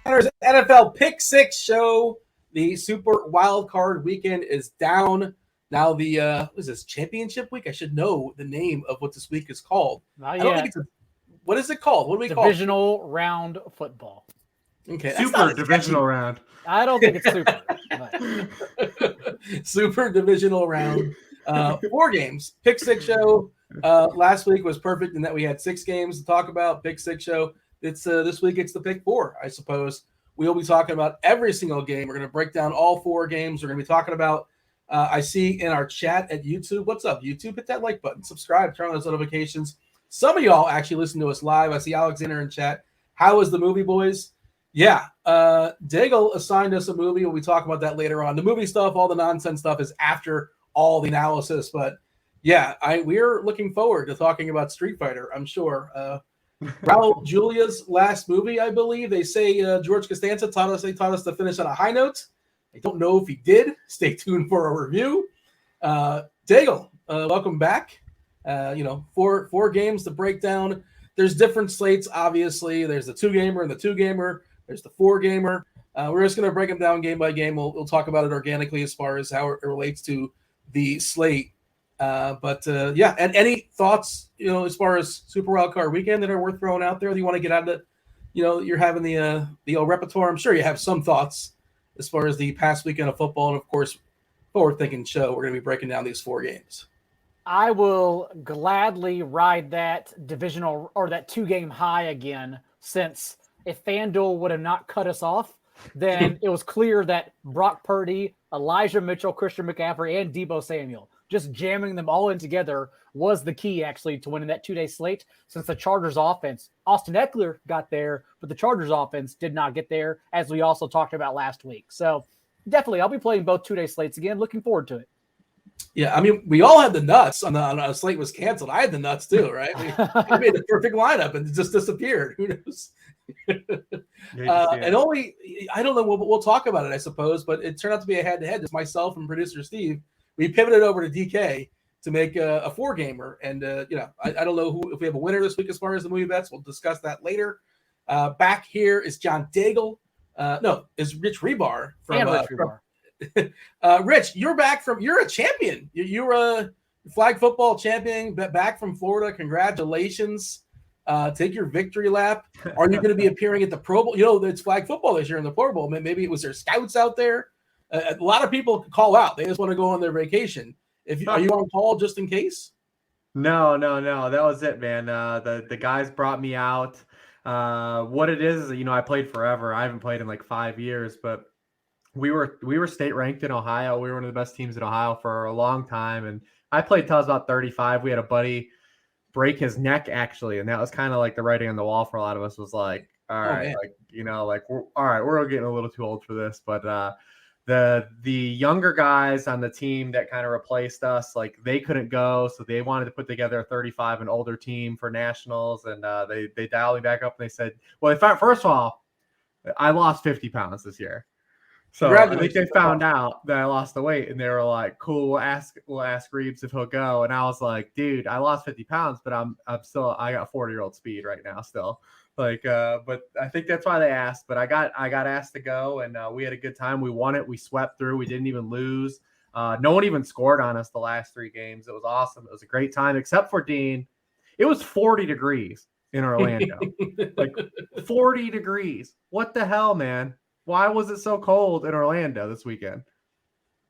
NFL Pick Six show. The Super Wild Card Weekend is down. Now the what is this, championship week? I should know the name of what this week is called. Not I yet. don't think it's what is it called? What do we call it? Divisional round football. Okay, super divisional round. I don't think it's super. But. Super divisional round. 4 games. Pick Six show. Last week was perfect in that we had 6 games to talk about. Pick Six show. It's this week. It's the Pick 4, I suppose. We'll be talking about every single game. We're going to break down all 4 games. We're going to be talking about. I see in our chat at YouTube. What's up, YouTube? Hit that like button. Subscribe. Turn on those notifications. Some of y'all actually listen to us live. I see Alexander in chat. How was the movie, boys? Yeah. Daigle assigned us a movie. We'll be talking about that later on. The movie stuff, all the nonsense stuff is after all the analysis. But yeah, we're looking forward to talking about Street Fighter, I'm sure. Raul Julia's last movie, I believe. They say George Costanza taught us to finish on a high note. I don't know if he did. Stay tuned for a review. Daigle, welcome back. 4 games to break down. There's different slates, obviously. There's the 2-gamer and the 2-gamer. There's the 4-gamer. We're just going to break them down game by game. We'll talk about it organically as far as how it relates to the slate. Yeah, and any thoughts, as far as Super Wildcard Weekend that are worth throwing out there that you want to get out of you're having the old repertoire. I'm sure you have some thoughts as far as the past weekend of football and, of course, forward-thinking show. We're going to be breaking down these 4 games. I will gladly ride that divisional or that 2-game high again, since if FanDuel would have not cut us off, then it was clear that Brock Purdy, Elijah Mitchell, Christian McCaffrey, and Deebo Samuel, just jamming them all in together was the key, actually, to winning that 2-day slate, since the Chargers offense, Austin Eckler got there, but the Chargers offense did not get there, as we also talked about last week. So definitely, I'll be playing both 2-day slates again. Looking forward to it. Yeah, I mean, we all had the nuts on the slate was canceled. I had the nuts too, right? We made the perfect lineup and it just disappeared. Who knows? And only, I don't know, we'll talk about it, I suppose, but it turned out to be a head-to-head. Just myself and producer Steve. We pivoted over to DK to make a 4-gamer. And, I don't know if we have a winner this week as far as the movie bets. We'll discuss that later. Back here is John Daigle. Is Rich Hribar from Rich Hribar. Rich, you're a champion. You're a flag football champion back from Florida. Congratulations. Take your victory lap. Are you going to be appearing at the Pro Bowl? It's flag football this year in the Pro Bowl. Maybe it was their scouts out there. A lot of people call out. They just want to go on their vacation. Are you on call just in case? No. That was it, man. The guys brought me out. What it is, I played forever. I haven't played in like 5 years, but we were state ranked in Ohio. We were one of the best teams in Ohio for a long time. And I played till I was about 35. We had a buddy break his neck, actually. And that was kind of like the writing on the wall for a lot of us, was like, all right, we're getting a little too old for this. But the younger guys on the team that kind of replaced us, like, they couldn't go. So they wanted to put together a 35 and older team for nationals. And they dialed me back up and they said, well, first of all, I lost 50 pounds this year. So I think they found out that I lost the weight, and they were like, "Cool, we'll ask Reeves if he'll go." And I was like, "Dude, I lost 50 pounds, but I got 40-year-old speed right now still." But I think that's why they asked. But I got asked to go, and we had a good time. We won it. We swept through. We didn't even lose. No one even scored on us the last 3 games. It was awesome. It was a great time, except for Dean. It was 40 degrees in Orlando, like 40 degrees. What the hell, man? Why was it so cold in Orlando this weekend?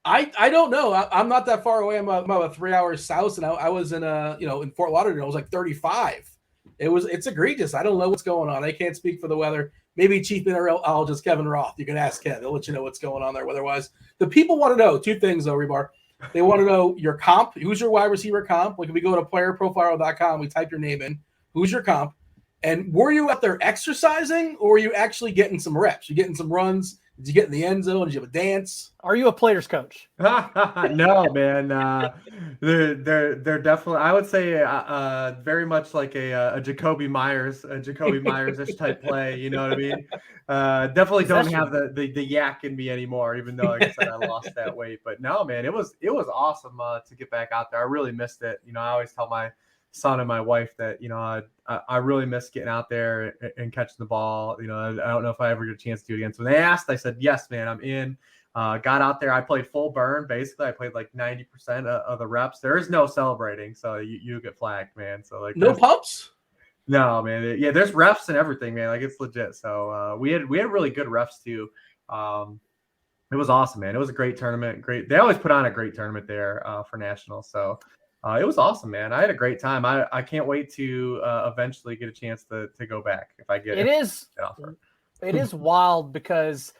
I don't know. I'm not that far away. I'm about 3 hours south, and I was in in Fort Lauderdale. It was like 35. It's egregious. I don't know what's going on. I can't speak for the weather. Maybe Chief Meteorologist Kevin Roth. You can ask Kev. He'll let you know what's going on there weather-wise. The people want to know 2 things, though, Hribar. They want to know your comp. Who's your wide receiver comp? Like, if we go to playerprofile.com, we type your name in. Who's your comp? And were you out there exercising, or were you actually getting some reps? You getting some runs? Did you get in the end zone? Did you have a dance? Are you a player's coach? No, man. They're definitely, I would say, very much like a Jacoby Myers-ish type play. You know what I mean? Definitely don't have the yak in me anymore, even though, like I said, I lost that weight. But no, man, it was awesome to get back out there. I really missed it. I always tell my son and my wife that, I really miss getting out there and catching the ball. I don't know if I ever get a chance to do it again. So when they asked, I said, yes, man, I'm in. Got out there. I played full burn. Basically, I played like 90% of the reps. There is no celebrating, so you get flagged, man. So like no pumps. No, man. Yeah, there's refs and everything, man. Like it's legit. So we had really good refs too. It was awesome, man. It was a great tournament. Great. They always put on a great tournament there for nationals. So it was awesome, man. I had a great time. I can't wait to eventually get a chance to go back if I get it. It is wild because,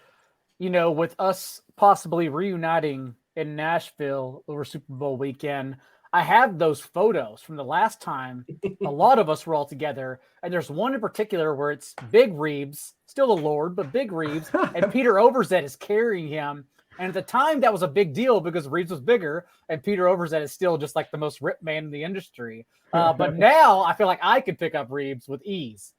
with us possibly reuniting in Nashville over Super Bowl weekend, I have those photos from the last time a lot of us were all together. And there's one in particular where it's Big Reeves, still the Lord, but Big Reeves, and Peter Overzet is carrying him. And at the time, that was a big deal because Reeves was bigger, and Peter Overzet is still just like the most ripped man in the industry. But now I feel like I could pick up Reeves with ease.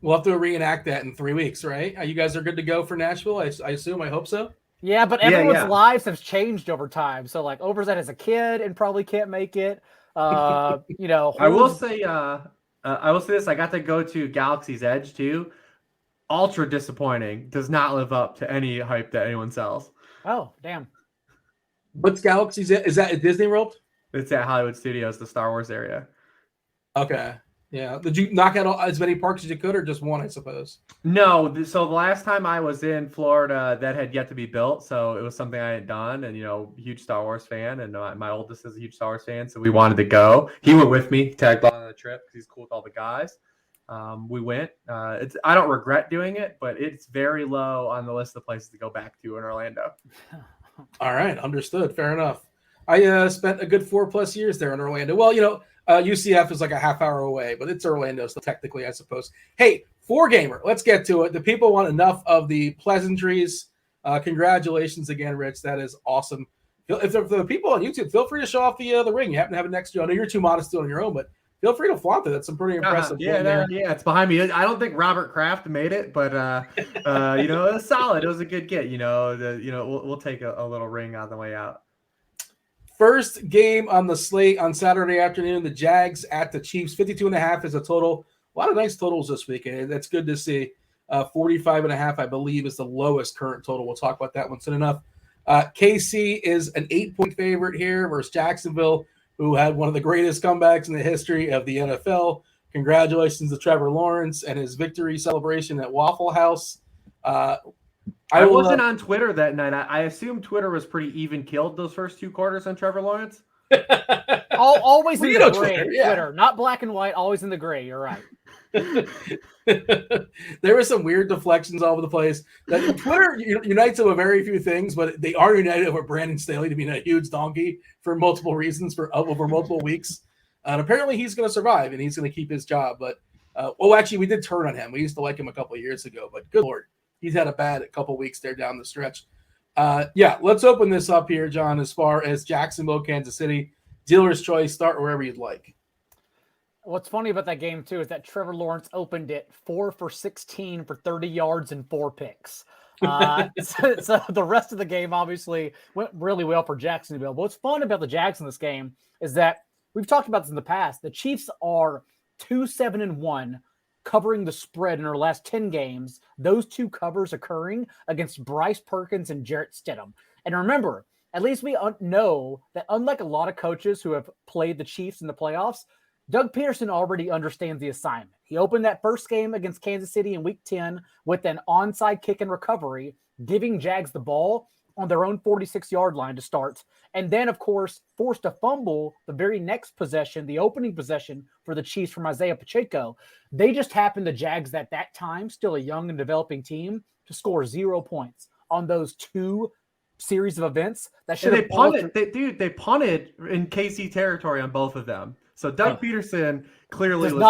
We'll have to reenact that in 3 weeks, right? You guys are good to go for Nashville, I assume. I hope so. Yeah, but everyone's lives have changed over time. So like Overzet as a kid and probably can't make it. I will say this. I got to go to Galaxy's Edge too. Ultra disappointing. Does not live up to any hype that anyone sells. Oh, damn. What's Galaxy's Edge? Is that at Disney World? It's at Hollywood Studios, the Star Wars area. Okay. Yeah. Did you knock out as many parks as you could, or just one, I suppose? No. So the last time I was in Florida, that had yet to be built. So it was something I had done, and huge Star Wars fan, and my oldest is a huge Star Wars fan, so we wanted to go. He went with me, tagged on the trip because he's cool with all the guys. We went. I don't regret doing it, but it's very low on the list of places to go back to in Orlando. All right, understood. Fair enough. I spent a good 4+ years there in Orlando. Well, UCF is like a half hour away, but it's Orlando, so technically, I suppose. Hey, 4Gamer, let's get to it. The people want enough of the pleasantries. Congratulations again, Rich. That is awesome. If the people on YouTube, feel free to show off the ring. You happen to have it next to you. I know you're too modest to do it on your own, but feel free to flaunt it. That's some pretty impressive. Yeah, it's behind me. I don't think Robert Kraft made it, but it was solid. It was a good get. We'll take a little ring on the way out. First game on the slate on Saturday afternoon, the Jags at the Chiefs. 52.5 is a total. A lot of nice totals this weekend. That's good to see. 45.5, I believe, is the lowest current total. We'll talk about that one soon enough. KC is an 8-point favorite here versus Jacksonville, who had one of the greatest comebacks in the history of the NFL. Congratulations to Trevor Lawrence and his victory celebration at Waffle House. I wasn't on Twitter that night. I assume Twitter was pretty even killed those first 2 quarters on Trevor Lawrence. Always in the gray. Twitter, not black and white, always in the gray. You're right. There were some weird deflections all over the place. Twitter unites over very few things, but they are united over Brandon Staley to being a huge donkey for multiple reasons for over multiple weeks. And apparently he's going to survive and he's going to keep his job. But actually, we did turn on him. We used to like him a couple of years ago, but good Lord, he's had a bad couple of weeks there down the stretch. Let's open this up here, John, as far as Jacksonville, Kansas City. Dealer's choice, start wherever you'd like. What's funny about that game, too, is that Trevor Lawrence opened it 4 for 16 for 30 yards and 4 picks. So the rest of the game obviously went really well for Jacksonville. But what's fun about the Jags in this game is that we've talked about this in the past. The Chiefs are 2-7-1 covering the spread in our last 10 games. Those 2 covers occurring against Bryce Perkins and Jarrett Stidham. And remember, at least we know that unlike a lot of coaches who have played the Chiefs in the playoffs, Doug Peterson already understands the assignment. He opened that first game against Kansas City in Week 10 with an onside kick and recovery, giving Jags the ball on their own 46-yard line to start. And then, of course, forced a fumble the very next possession, the opening possession for the Chiefs from Isaiah Pacheco. They just happened, the Jags at that time, still a young and developing team, to score 0 points on those 2 series of events. That should have punted. They punted in KC territory on both of them. So Doug Peterson clearly was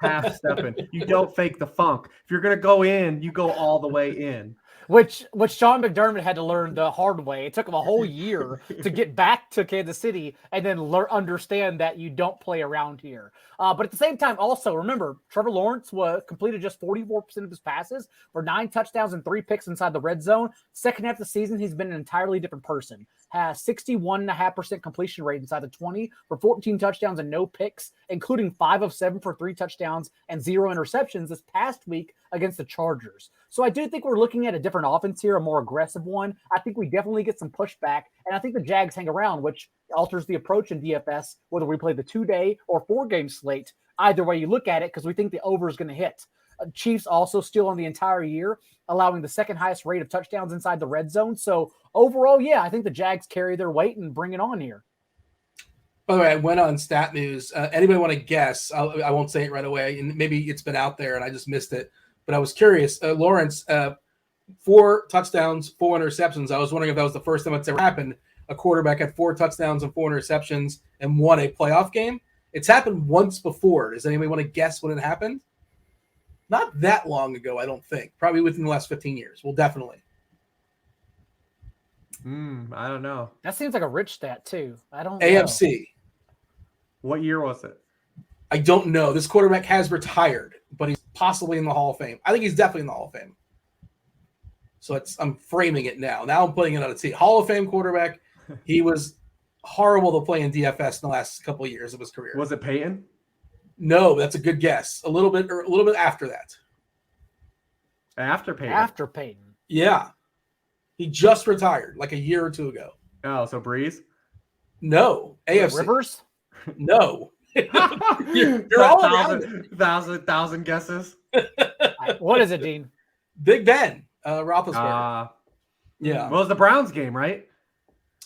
half-stepping. You don't fake the funk. If you're going to go in, you go all the way in. Which Sean McDermott had to learn the hard way. It took him a whole year to get back to Kansas City and then understand that you don't play around here. But at the same time, also remember, Trevor Lawrence completed just 44% of his passes for 9 touchdowns and 3 picks inside the red zone. Second half of the season, he's been an entirely different person. has 61.5% completion rate inside the 20 for 14 touchdowns and no picks, including 5 of 7 for 3 touchdowns and 0 interceptions this past week against the Chargers. So I do think we're looking at a different offense here, a more aggressive one. I think we definitely get some pushback, and I think the Jags hang around, which alters the approach in DFS, whether we play the 2-day or 4-game slate. Either way you look at it, because we think the over is going to hit. Chiefs also still on the entire year, allowing the second highest rate of touchdowns inside the red zone. So overall, yeah, I think the Jags carry their weight and bring it on here. By the way, I went on Stat News. Anybody want to guess? I won't say it right away, and maybe it's been out there and I just missed it. But I was curious. Lawrence, 4 touchdowns, 4 interceptions. I was wondering if that was the first time it's ever happened. A quarterback had 4 touchdowns and 4 interceptions and won a playoff game. It's happened once before. Does anybody want to guess when it happened? Not that long ago, I don't think. Probably within the last 15 years. Well, definitely. I don't know. That seems like a rich stat, too. I don't AFC. know. What year was it? I don't know. This quarterback has retired, but he's possibly in the Hall of Fame. I think he's definitely in the Hall of Fame. So I'm framing it now. Now I'm putting it on a tee. Hall of Fame quarterback. He was horrible to play in DFS in the last couple of years of his career. Was it Peyton? No, that's a good guess. A little bit after that. After Peyton. After Peyton. Yeah. He just retired like a year or 2 ago. Oh, so Breeze? No. AFC. Rivers? No. you're all around it. Thousand guesses. What is it, Dean? Big Ben. Roethlisberger. Yeah. Well, it was the Browns game, right?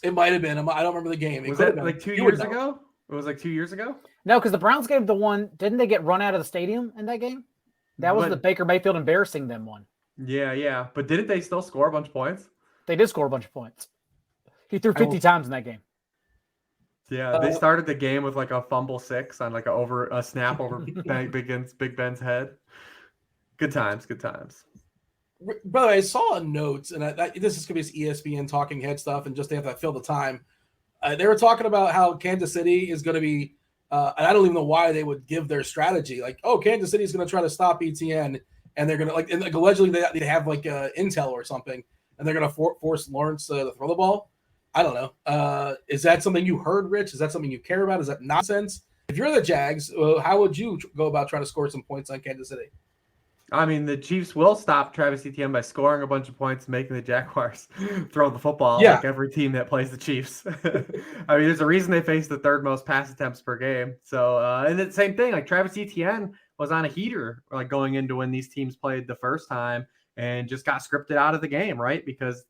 It might have been. I don't remember the game. Was it like 2 years ago? It was like 2 years ago? No, because the Browns gave the one. Didn't they get run out of the stadium in that game? That was the Baker Mayfield embarrassing them one. Yeah. But didn't they still score a bunch of points? They did score a bunch of points. He threw 50 times in that game. Yeah, they started the game with like a fumble 6 on like a snap over Big Ben's head. Good times. By the way, I saw a note, and this is going to be ESPN talking head stuff, and just they have to fill the time. They were talking about how Kansas City is going to be, and I don't even know why they would give their strategy. Like, oh, Kansas City is going to try to stop ETN, and they're going to and allegedly they have like intel or something, and they're going to force Lawrence to throw the ball. I don't know. Is that something you heard, Rich? Is that something you care about? Is that nonsense? If you're the Jags, how would you go about trying to score some points on Kansas City? I mean, the Chiefs will stop Travis Etienne by scoring a bunch of points, making the Jaguars throw the football like every team that plays the Chiefs. I mean, there's a reason they face the 3rd most pass attempts per game. So, and the same thing, like Travis Etienne was on a heater, like going into when these teams played the first time and just got scripted out of the game, right? Because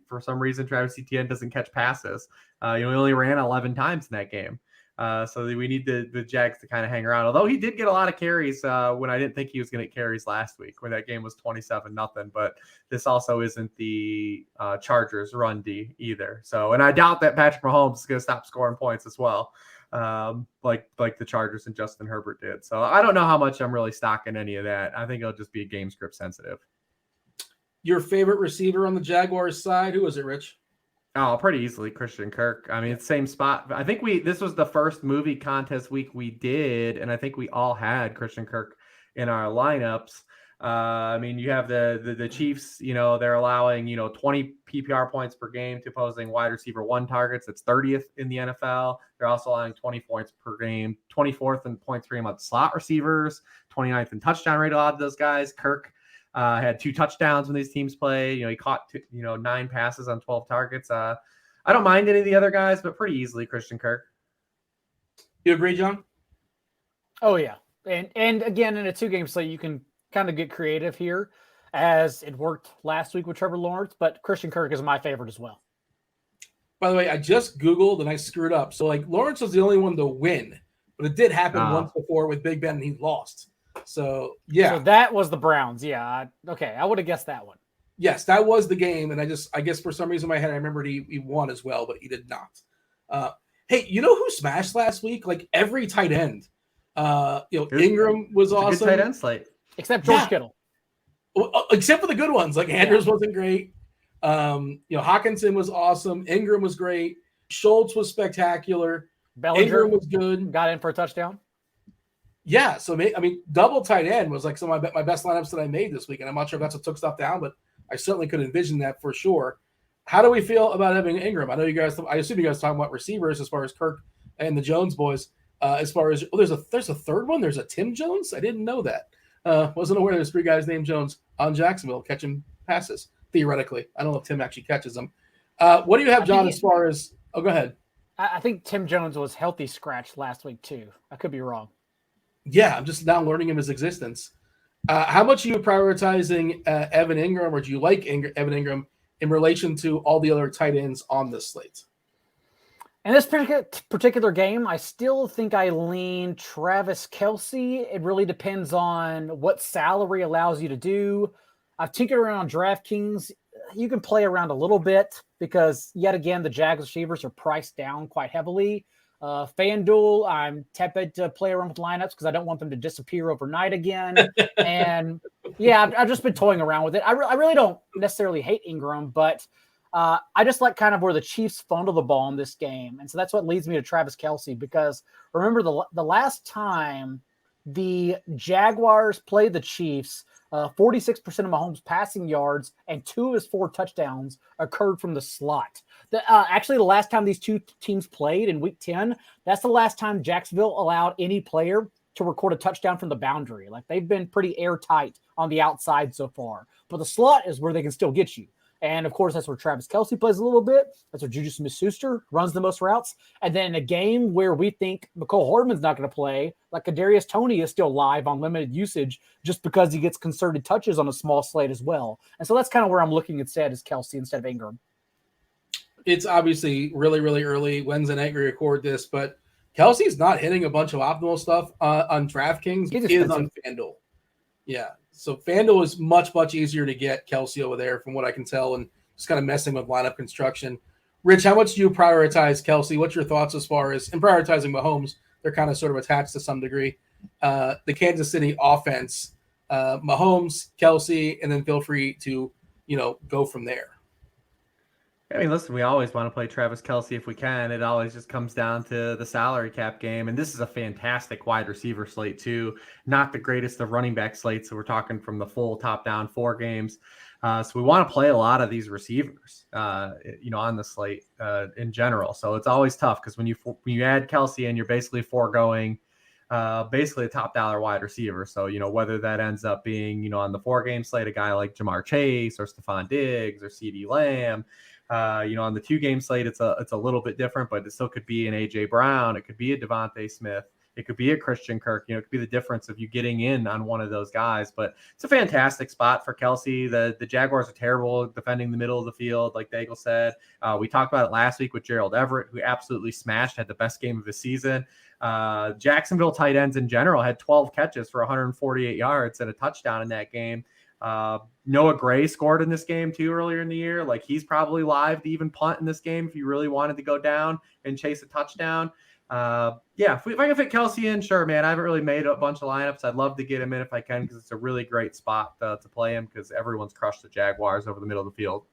for some reason, Travis Etienne doesn't catch passes. He only ran 11 times in that game. So we need the Jags to kind of hang around. Although he did get a lot of carries when I didn't think he was going to get carries last week when that game was 27-0. But this also isn't the Chargers run D either. So, and I doubt that Patrick Mahomes is going to stop scoring points as well, like the Chargers and Justin Herbert did. So I don't know how much I'm really stocking any of that. I think it'll just be a game script sensitive. Your favorite receiver on the Jaguars side? Who was it, Rich? Oh, pretty easily Christian Kirk. I mean, it's same spot. I think this was the first movie contest week we did, and I think we all had Christian Kirk in our lineups. I mean, you have the Chiefs, they're allowing, 20 PPR points per game to opposing wide receiver 1 targets. That's 30th in the NFL. They're also allowing 20 points per game, 24th in points per game on slot receivers, 29th in touchdown rate. A lot of those guys. Kirk had 2 touchdowns when these teams play. He caught 9 passes on 12 targets. I don't mind any of the other guys, but pretty easily Christian Kirk. You agree, John? Oh yeah, and again in a 2-game slate you can kind of get creative here, as it worked last week with Trevor Lawrence. But Christian Kirk is my favorite as well. By the way, I just Googled and I screwed up. So like Lawrence was the only one to win, but it did happen once before with Big Ben and he lost. So, yeah. So that was the Browns. Yeah. Okay. I would have guessed that one. Yes, that was the game. And I guess for some reason in my head, I remembered he won as well, but he did not. Hey, you know who smashed last week? Like every tight end. Ingram was awesome. Good tight end slate. Except George Kittle. Well, except for the good ones. Like Andrews wasn't great. Hawkinson was awesome. Ingram was great. Schultz was spectacular. Bellinger Ingram was good. Got in for a touchdown. Yeah, so double tight end was like some of my best lineups that I made this week, and I'm not sure if that's what took stuff down, but I certainly could envision that for sure. How do we feel about having Ingram? I assume you guys talking about receivers as far as Kirk and the Jones boys. As far as there's a third one. There's a Tim Jones. I didn't know that. Wasn't aware there's 3 guys named Jones on Jacksonville catching passes theoretically. I don't know if Tim actually catches them. What do you have, John? As far as go ahead. I think Tim Jones was healthy scratch last week too. I could be wrong. Yeah, I'm just now learning of his existence. How much are you prioritizing Evan Ingram, or do you like Evan Ingram in relation to all the other tight ends on this slate? In this particular game, I still think I lean Travis Kelce. It really depends on what salary allows you to do. I've tinkered around on DraftKings. You can play around a little bit because, yet again, the Jags receivers are priced down quite heavily. FanDuel, I'm tepid to play around with lineups because I don't want them to disappear overnight again. And, yeah, I've just been toying around with it. I really don't necessarily hate Ingram, but I just like kind of where the Chiefs fumble the ball in this game. And so that's what leads me to Travis Kelce, because remember the last time the Jaguars played the Chiefs, 46% of Mahomes' passing yards and 2 of his 4 touchdowns occurred from the slot. Actually, the last time these two teams played in Week 10, that's the last time Jacksonville allowed any player to record a touchdown from the boundary. Like, they've been pretty airtight on the outside so far. But the slot is where they can still get you. And, of course, that's where Travis Kelce plays a little bit. That's where Juju Smith-Schuster runs the most routes. And then in a game where we think McCole Hardman's not going to play, like Kadarius Toney is still live on limited usage just because he gets concerted touches on a small slate as well. And so that's kind of where I'm looking instead, is Kelce instead of Ingram. It's obviously really, really early Wednesday night we record this, but Kelsey's not hitting a bunch of optimal stuff on DraftKings. He is on FanDuel. Yeah. So FanDuel is much, much easier to get Kelce over there from what I can tell, and just kind of messing with lineup construction. Rich, how much do you prioritize Kelce? What's your thoughts as far as in prioritizing Mahomes? They're kind of sort of attached to some degree. The Kansas City offense, Mahomes, Kelce, and then feel free to, go from there. I mean, listen, we always want to play Travis Kelce if we can. It always just comes down to the salary cap game. And this is a fantastic wide receiver slate, too. Not the greatest of running back slates. So we're talking from the full top-down 4 games. So we want to play a lot of these receivers, on the slate in general. So it's always tough because when you add Kelce in, you're basically foregoing basically a top dollar wide receiver. So, whether that ends up being, on the 4-game slate, a guy like Jamar Chase or Stephon Diggs or CeeDee Lamb. On the 2-game slate, it's a little bit different, but it still could be an AJ Brown. It could be a Devontae Smith. It could be a Christian Kirk. It could be the difference of you getting in on one of those guys. But it's a fantastic spot for Kelce. The Jaguars are terrible defending the middle of the field, like Daigle said. We talked about it last week with Gerald Everett, who absolutely smashed, had the best game of his season. Jacksonville tight ends in general had 12 catches for 148 yards and a touchdown in that game. Noah Gray scored in this game too earlier in the year. Like, he's probably live to even punt in this game if you really wanted to go down and chase a touchdown. If I can fit Kelce in, sure, man. I haven't really made a bunch of lineups. I'd love to get him in if I can, because it's a really great spot to play him, because everyone's crushed the Jaguars over the middle of the field.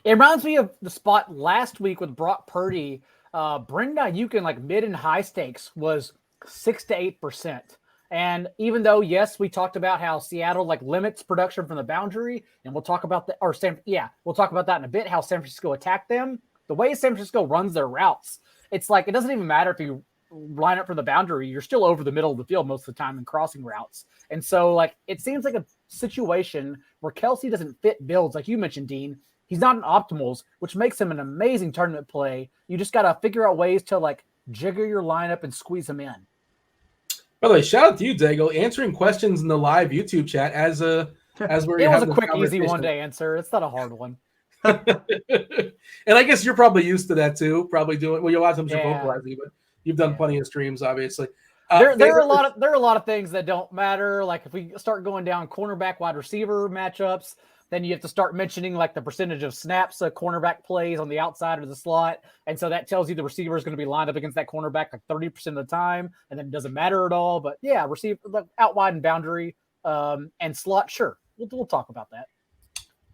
It reminds me of the spot last week with Brock Purdy. Brendan Ayuk in like mid and high stakes was 6 to 8%. And even though, yes, we talked about how Seattle limits production from the boundary, and we'll talk about we'll talk about that in a bit, how San Francisco attacked them. The way San Francisco runs their routes, it's like it doesn't even matter if you line up from the boundary, you're still over the middle of the field most of the time in crossing routes. And so it seems like a situation where Kelce doesn't fit builds, like you mentioned, Dean. He's not an optimals, which makes him an amazing tournament play. You just got to figure out ways to jigger your lineup and squeeze him in. By the way, shout out to you, Daigle, answering questions in the live YouTube chat as we're. It was a quick, easy one to answer. It's not a hard one. And I guess you're probably used to that too. Probably doing a lot of times you're vocalizing, but you've done plenty of streams, obviously. There are a lot of things that don't matter. Like if we start going down cornerback, wide receiver matchups, then you have to start mentioning the percentage of snaps a cornerback plays on the outside of the slot. And so that tells you the receiver is going to be lined up against that cornerback 30% of the time. And then it doesn't matter at all. But yeah, receiver out wide and boundary and slot. Sure. We'll talk about that.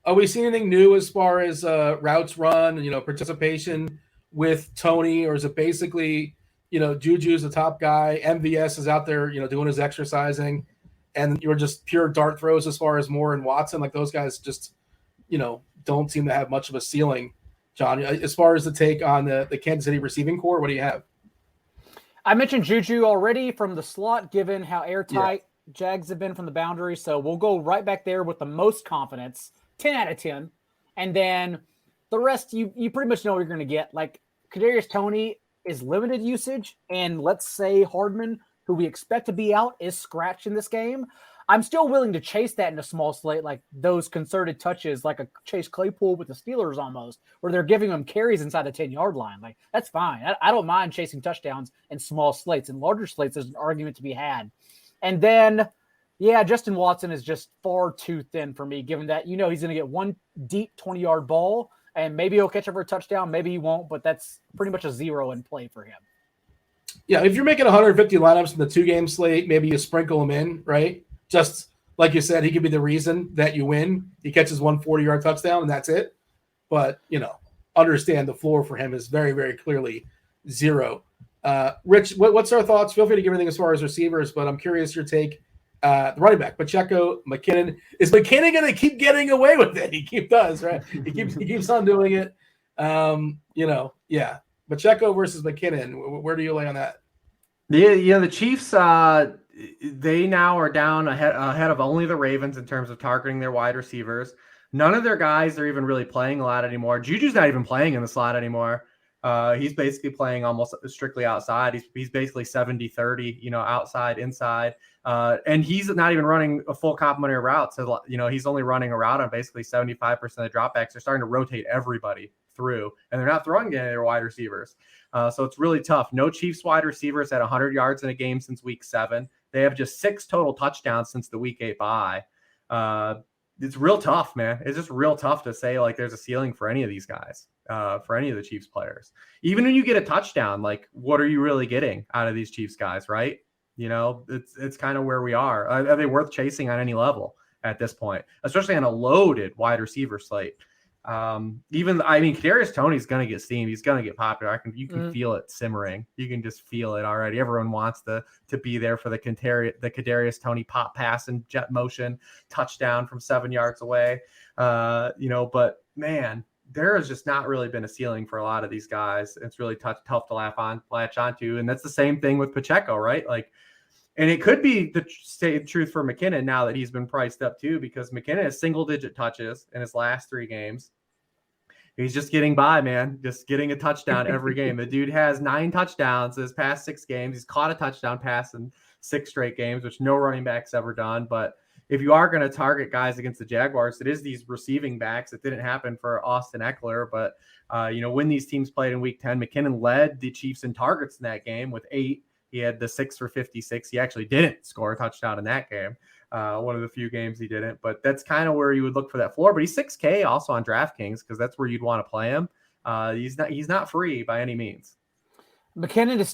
Are we seeing anything new as far as routes run, participation with Toney, or is it basically, Juju's the top guy, MVS is out there, doing his exercising, and you're just pure dart throws as far as Moore and Watson? Those guys just, don't seem to have much of a ceiling John, as far as the take on the Kansas City receiving core, what do you have? I mentioned Juju already from the slot, given how airtight Jags have been from the boundary. So we'll go right back there with the most confidence, 10 out of 10. And then the rest, you pretty much know what you're going to get. Like Kadarius Toney is limited usage, and let's say Hardman, who we expect to be out, is scratched in this game. I'm still willing to chase that in a small slate, like those concerted touches, like a Chase Claypool with the Steelers almost, where they're giving them carries inside the 10-yard line. Like, that's fine. I don't mind chasing touchdowns in small slates. In larger slates, there's an argument to be had. And then, Justin Watson is just far too thin for me, given that, he's going to get one deep 20-yard ball, and maybe he'll catch up for a touchdown. Maybe he won't, but that's pretty much a zero in play for him. Yeah, if you're making 150 lineups in the 2-game slate, maybe you sprinkle him in, right? Just like you said, he could be the reason that you win. He catches 140-yard touchdown, and that's it. But, understand the floor for him is very, very clearly zero. Rich, what's our thoughts? Feel free to give anything as far as receivers, but I'm curious your take. The running back, Pacheco, McKinnon. Is McKinnon going to keep getting away with it? He does, right? He keeps on doing it. Pacheco versus McKinnon. Where do you lay on that? The Chiefs, they now are down ahead of only the Ravens in terms of targeting their wide receivers. None of their guys are even really playing a lot anymore. Juju's not even playing in the slot anymore. He's basically playing almost strictly outside. He's basically 70-30, outside, inside. And he's not even running a full complementary route. So, he's only running a route on basically 75% of the dropbacks. They're starting to rotate everybody through, and they're not throwing any of their wide receivers. So it's really tough. No Chiefs wide receivers at 100 yards in a game since week 7. They have just 6 total touchdowns since the week 8 bye. It's real tough, man. It's just real tough to say like there's a ceiling for any of these guys, for any of the Chiefs players. Even when you get a touchdown, like what are you really getting out of these Chiefs guys, right? It's kind of where we are. Are they worth chasing on any level at this point, especially on a loaded wide receiver slate? Kadarius Toney's going to get steamed. He's going to get popular. You can feel it simmering. You can just feel it already. Everyone wants to be there for the Kadarius Toney pop pass and jet motion touchdown from 7 yards away. But man, there has just not really been a ceiling for a lot of these guys. It's really tough to latch onto. And that's the same thing with Pacheco, right? And it could be the same truth for McKinnon now that he's been priced up too, because McKinnon has single-digit touches in his last 3 games. He's just getting by, man. Just getting a touchdown every game. The dude has 9 touchdowns in his past 6 games. He's caught a touchdown pass in 6 straight games, which no running back's ever done. But if you are going to target guys against the Jaguars, it is these receiving backs. It didn't happen for Austin Eckler, but when these teams played in week 10, McKinnon led the Chiefs in targets in that game with 8. He had the 6 for 56. He actually didn't score a touchdown in that game. One of the few games he didn't, but that's kind of where you would look for that floor. But he's 6K also on DraftKings because that's where you'd want to play him. He's not free by any means. McKinnon is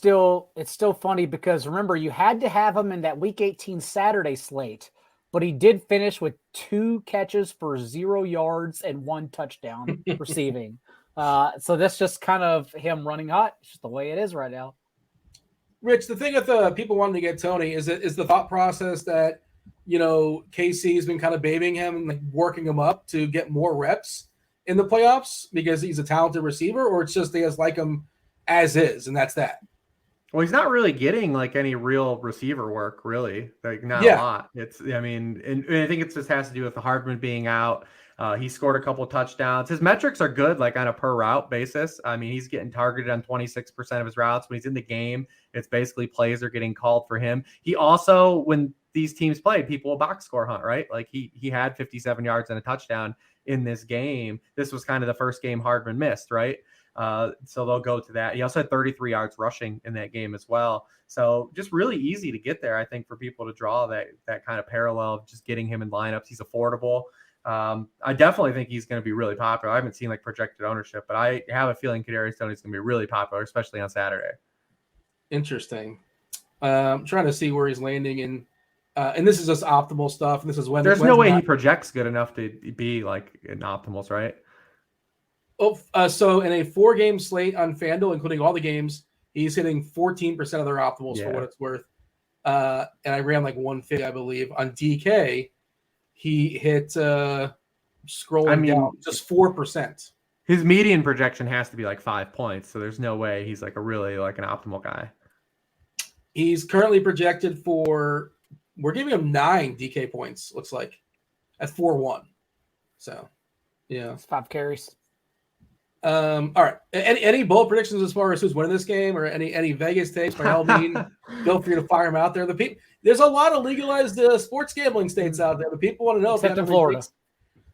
it's still funny because remember you had to have him in that week 18 Saturday slate, but he did finish with 2 catches for 0 yards and 1 touchdown receiving. So that's just kind of him running hot. It's just the way it is right now. Rich, the thing with people wanting to get Toney is the thought process that, KC has been kind of babying him and like working him up to get more reps in the playoffs because he's a talented receiver, or it's just they just like him as is, and that's that. Well, he's not really getting like any real receiver work, really. Like not a lot. And I think it just has to do with the Hardman being out. He scored a couple of touchdowns. His metrics are good, like on a per route basis. I mean, he's getting targeted on 26% of his routes. When he's in the game, it's basically plays are getting called for him. He also, when these teams played, people will box score hunt, right? Like he had 57 yards and a touchdown in this game. This was kind of the first game Hardman missed, right? So they'll go to that. He also had 33 yards rushing in that game as well. So just really easy to get there, I think, for people to draw that kind of parallel of just getting him in lineups. He's affordable. I definitely think he's going to be really popular. I haven't seen like projected ownership, but I have a feeling Kadarius Toney is going to be really popular, especially on Saturday. Interesting. I'm trying to see where he's landing in. And this is just optimal stuff. And this is when there's no way he projects good enough to be like in optimals, right? So in a 4-game slate on FanDuel, including all the games, he's hitting 14% of their optimals for what it's worth. And I ran like 150, I believe. On DK, he hit scrolling down just 4%. His median projection has to be like 5 points, so there's no way he's like a really like an optimal guy. He's currently projected for, we're giving him 9 DK points, looks like, at 4-1. So, yeah. It's 5 carries. All right. Any bold predictions as far as who's winning this game, or any Vegas takes? By all means, feel free to fire them out there. There's a lot of legalized sports gambling states out there. The people want to know. Except in Florida.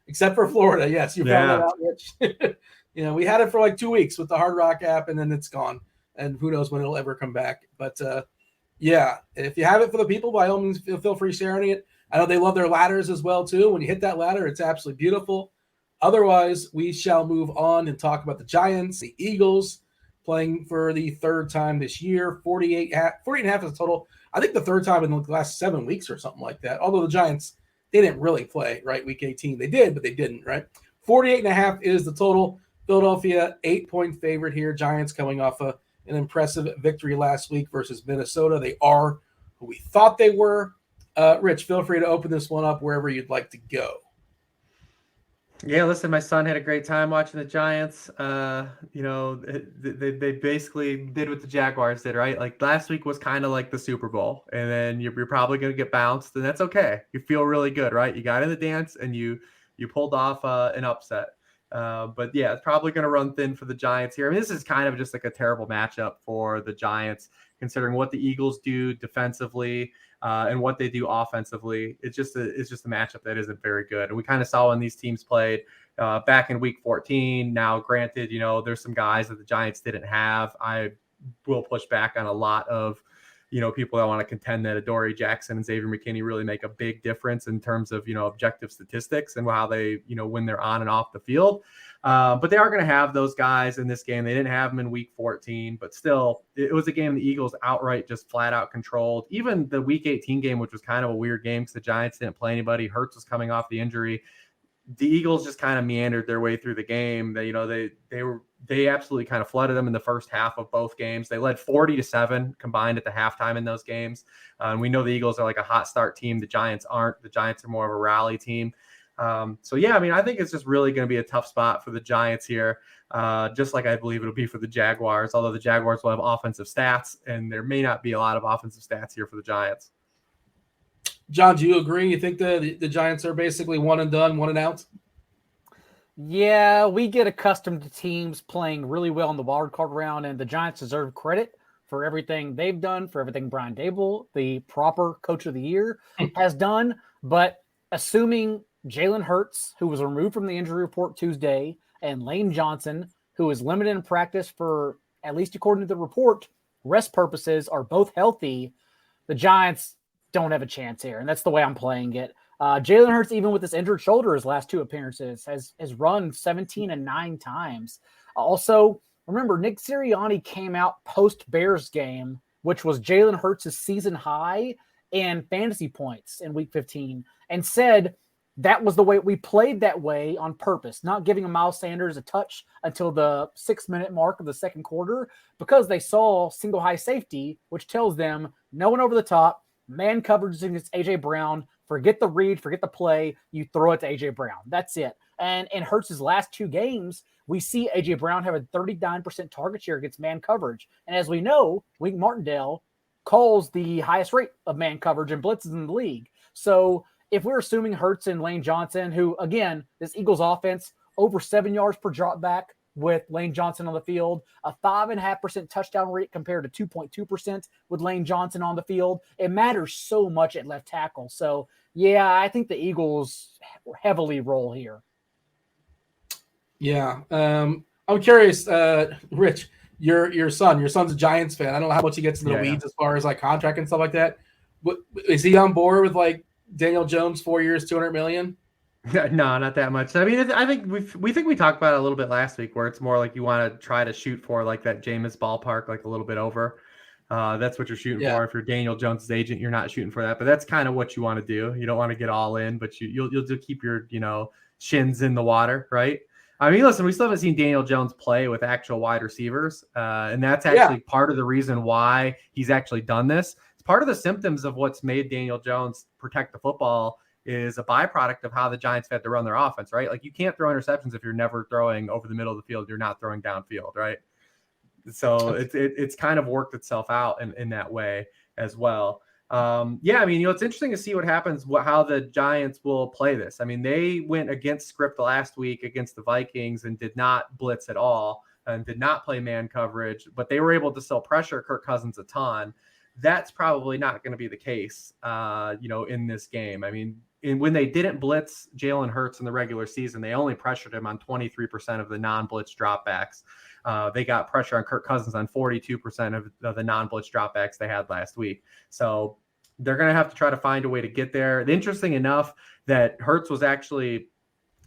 Except for Florida, yes. You found that out, Rich. We had it for like 2 weeks with the Hard Rock app, and then it's gone. And who knows when it'll ever come back. But, yeah, if you have it for the people, by all means, feel free sharing it. I know they love their ladders as well, too. When you hit that ladder, it's absolutely beautiful. Otherwise, we shall move on and talk about the Giants, the Eagles, playing for the third time this year. 48 and a half is the total. I think the third time in the last 7 weeks or something like that. Although the Giants, they didn't really play, right? Week 18. They did, but they didn't, right? 48 and a half is the total. Philadelphia, 8-point favorite here. Giants coming off an impressive victory last week versus Minnesota. They are who we thought they were. Rich, feel free to open this one up wherever you'd like to go. Yeah, listen, my son had a great time watching the Giants. They basically did what the Jaguars did, right? Like last week was kind of like the Super Bowl, and then you're probably going to get bounced, and that's okay. You feel really good, right? You got in the dance, and you pulled off an upset. But yeah, it's probably going to run thin for the Giants here. I mean, this is kind of just like a terrible matchup for the Giants, considering what the Eagles do defensively. And what they do offensively. It's just a matchup that isn't very good. And we kind of saw when these teams played back in week 14. Now, granted, there's some guys that the Giants didn't have. I will push back on a lot of, people that want to contend that Adoree Jackson and Xavier McKinney really make a big difference in terms of, objective statistics and how they, when they're on and off the field. But they are going to have those guys in this game. They didn't have them in week 14, but still, it was a game the Eagles outright just flat out controlled. Even the week 18 game, which was kind of a weird game because the Giants didn't play anybody. Hurts was coming off the injury. The Eagles just kind of meandered their way through the game. They absolutely kind of flooded them in the first half of both games. They led 40-7 combined at the halftime in those games. And we know the Eagles are like a hot start team. The Giants aren't. The Giants are more of a rally team. I think it's just really going to be a tough spot for the Giants here, just like I believe it'll be for the Jaguars, although the Jaguars will have offensive stats, and there may not be a lot of offensive stats here for the Giants. John, do you agree? You think the Giants are basically one and done, one and out? Yeah, we get accustomed to teams playing really well in the wild card round, and the Giants deserve credit for everything they've done, for everything Brian Daigle, the proper coach of the year, has done. But assuming Jalen Hurts, who was removed from the injury report Tuesday, and Lane Johnson, who is limited in practice for, at least according to the report, rest purposes, are both healthy, the Giants don't have a chance here. And that's the way I'm playing it. Jalen Hurts, even with this injured shoulder, his last 2 appearances, has run 17 and 9 times. Also, remember, Nick Sirianni came out post-Bears game, which was Jalen Hurts' season high in fantasy points in week 15, and said that was the way we played that way on purpose, not giving Miles Sanders a touch until the 6-minute mark of the second quarter, because they saw single high safety, which tells them no one over the top, man coverage against A.J. Brown, forget the read, forget the play, you throw it to A.J. Brown. That's it. And in Hurts' last 2 games, we see A.J. Brown have a 39% target share against man coverage. And as we know, Wink Martindale calls the highest rate of man coverage and blitzes in the league. So if we're assuming Hurts and Lane Johnson, who, again, this Eagles offense, over 7 yards per drop back with Lane Johnson on the field, a 5.5% touchdown rate compared to 2.2% with Lane Johnson on the field, it matters so much at left tackle. So, yeah, I think the Eagles heavily roll here. Yeah. I'm curious, Rich, your son's a Giants fan. I don't know how much he gets in the weeds as far as like contract and stuff like that. But is he on board with like Daniel Jones, 4 years, $200 million? No, not that much. I mean, I think we talked about it a little bit last week, where it's more like you want to try to shoot for like that Jameis ballpark, like a little bit over. That's what you're shooting for. If you're Daniel Jones' agent, you're not shooting for that, but that's kind of what you want to do. You don't want to get all in, but you'll just keep your shins in the water, right? I mean, listen, we still haven't seen Daniel Jones play with actual wide receivers, and that's actually part of the reason why he's actually done this. It's part of the symptoms of what's made Daniel Jones protect the football is a byproduct of how the Giants had to run their offense, right? Like you can't throw interceptions if you're never throwing over the middle of the field. You're not throwing downfield, right? So it's kind of worked itself out in that way as well. Yeah, I mean, it's interesting to see what happens, how the Giants will play this. I mean, they went against script last week against the Vikings and did not blitz at all and did not play man coverage, but they were able to still pressure Kirk Cousins a ton. That's probably not going to be the case, in this game. I mean, when they didn't blitz Jalen Hurts in the regular season, they only pressured him on 23% of the non-blitz dropbacks. They got pressure on Kirk Cousins on 42% of the non-blitz dropbacks they had last week. So they're going to have to try to find a way to get there. Interesting enough that Hurts was actually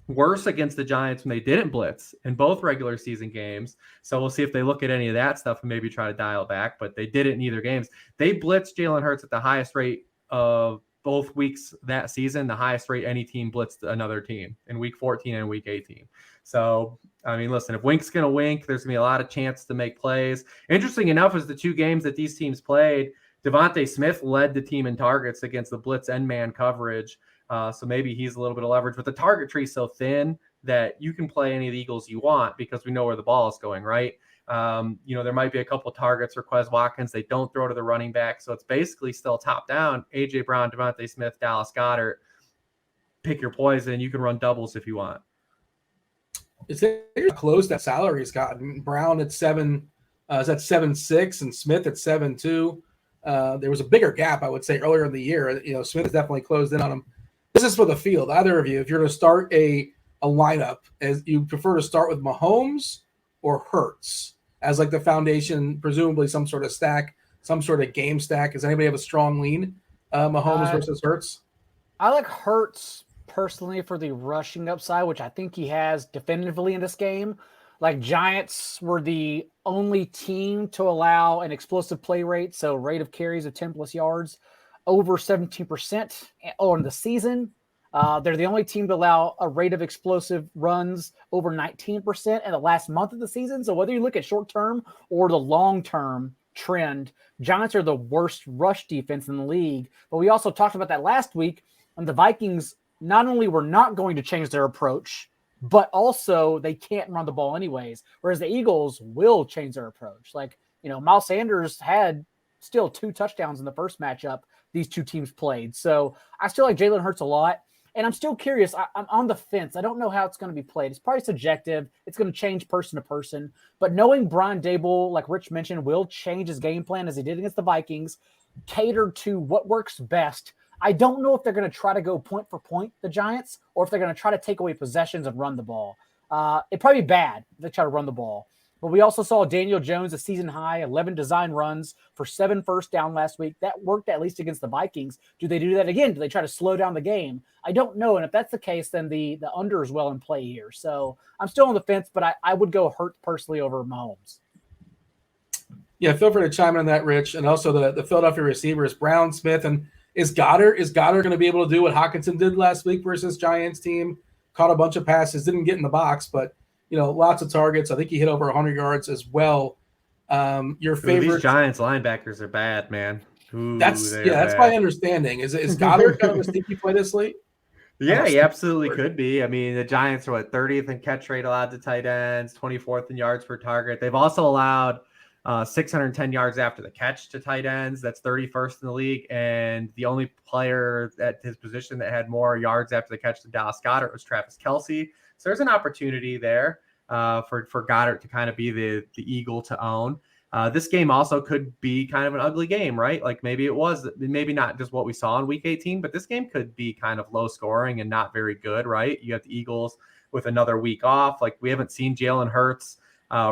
worse against the Giants when they didn't blitz in both regular season games. So we'll see if they look at any of that stuff and maybe try to dial back, but they did it in either games. They blitzed Jalen Hurts at the highest rate of both weeks that season, the highest rate any team blitzed another team in week 14 and week 18. So, I mean, listen, if Wink's going to wink, there's going to be a lot of chance to make plays. Interesting enough is the two games that these teams played, Devontae Smith led the team in targets against the blitz and man coverage. So maybe he's a little bit of leverage, but the target tree is so thin that you can play any of the Eagles you want because we know where the ball is going, right? There might be a couple targets for Quez Watkins. They don't throw to the running back. So it's basically still top down. A.J. Brown, Devontae Smith, Dallas Goedert. Pick your poison. You can run doubles if you want. It's close that salary has gotten. Brown at 7, is at 7.6, and Smith at 7.2. There was a bigger gap, I would say, earlier in the year. Smith has definitely closed in on him. This is for the field. Either of you, if you're going to start a lineup, as you prefer to start with Mahomes or Hurts as like the foundation, presumably some sort of stack, some sort of game stack. Does anybody have a strong lean? Mahomes versus Hurts? I like Hurts personally for the rushing upside, which I think he has definitively in this game. Like Giants were the only team to allow an explosive play rate, so rate of carries of 10 plus yards, over 17% on the season. They're the only team to allow a rate of explosive runs over 19% in the last month of the season. So whether you look at short-term or the long-term trend, Giants are the worst rush defense in the league. But we also talked about that last week, and the Vikings not only were not going to change their approach, but also they can't run the ball anyways, whereas the Eagles will change their approach. Miles Sanders had still 2 touchdowns in the first matchup these two teams played. So I still like Jalen Hurts a lot. And I'm still curious. I'm on the fence. I don't know how it's going to be played. It's probably subjective. It's going to change person to person. But knowing Brian Daigle, like Rich mentioned, will change his game plan as he did against the Vikings, catered to what works best. I don't know if they're going to try to go point for point, the Giants, or if they're going to try to take away possessions and run the ball. It'd probably be bad if they try to run the ball. But we also saw Daniel Jones, a season high, 11 design runs for 7 first down last week. That worked at least against the Vikings. Do they do that again? Do they try to slow down the game? I don't know. And if that's the case, then the under is well in play here. So I'm still on the fence, but I would go Hurts personally over Mahomes. Yeah, feel free to chime in on that, Rich. And also the Philadelphia receivers, Brown, Smith, and is Goddard going to be able to do what Hockenson did last week versus Giants team? Caught a bunch of passes, didn't get in the box, but lots of targets. I think he hit over 100 yards as well. Your favorite? These Giants linebackers are bad, man. That's my understanding. Is Goddard kind of a sneaky play this late? Yeah, he absolutely could be. I mean, the Giants are 30th in catch rate allowed to tight ends, 24th in yards per target. They've also allowed 610 yards after the catch to tight ends. That's 31st in the league. And the only player at his position that had more yards after the catch to Dallas Goedert was Travis Kelce. So there's an opportunity there for Goddard to kind of be the Eagle to own. This game also could be kind of an ugly game, right? Like maybe not just what we saw in week 18, but this game could be kind of low scoring and not very good, right? You have the Eagles with another week off. Like we haven't seen Jalen Hurts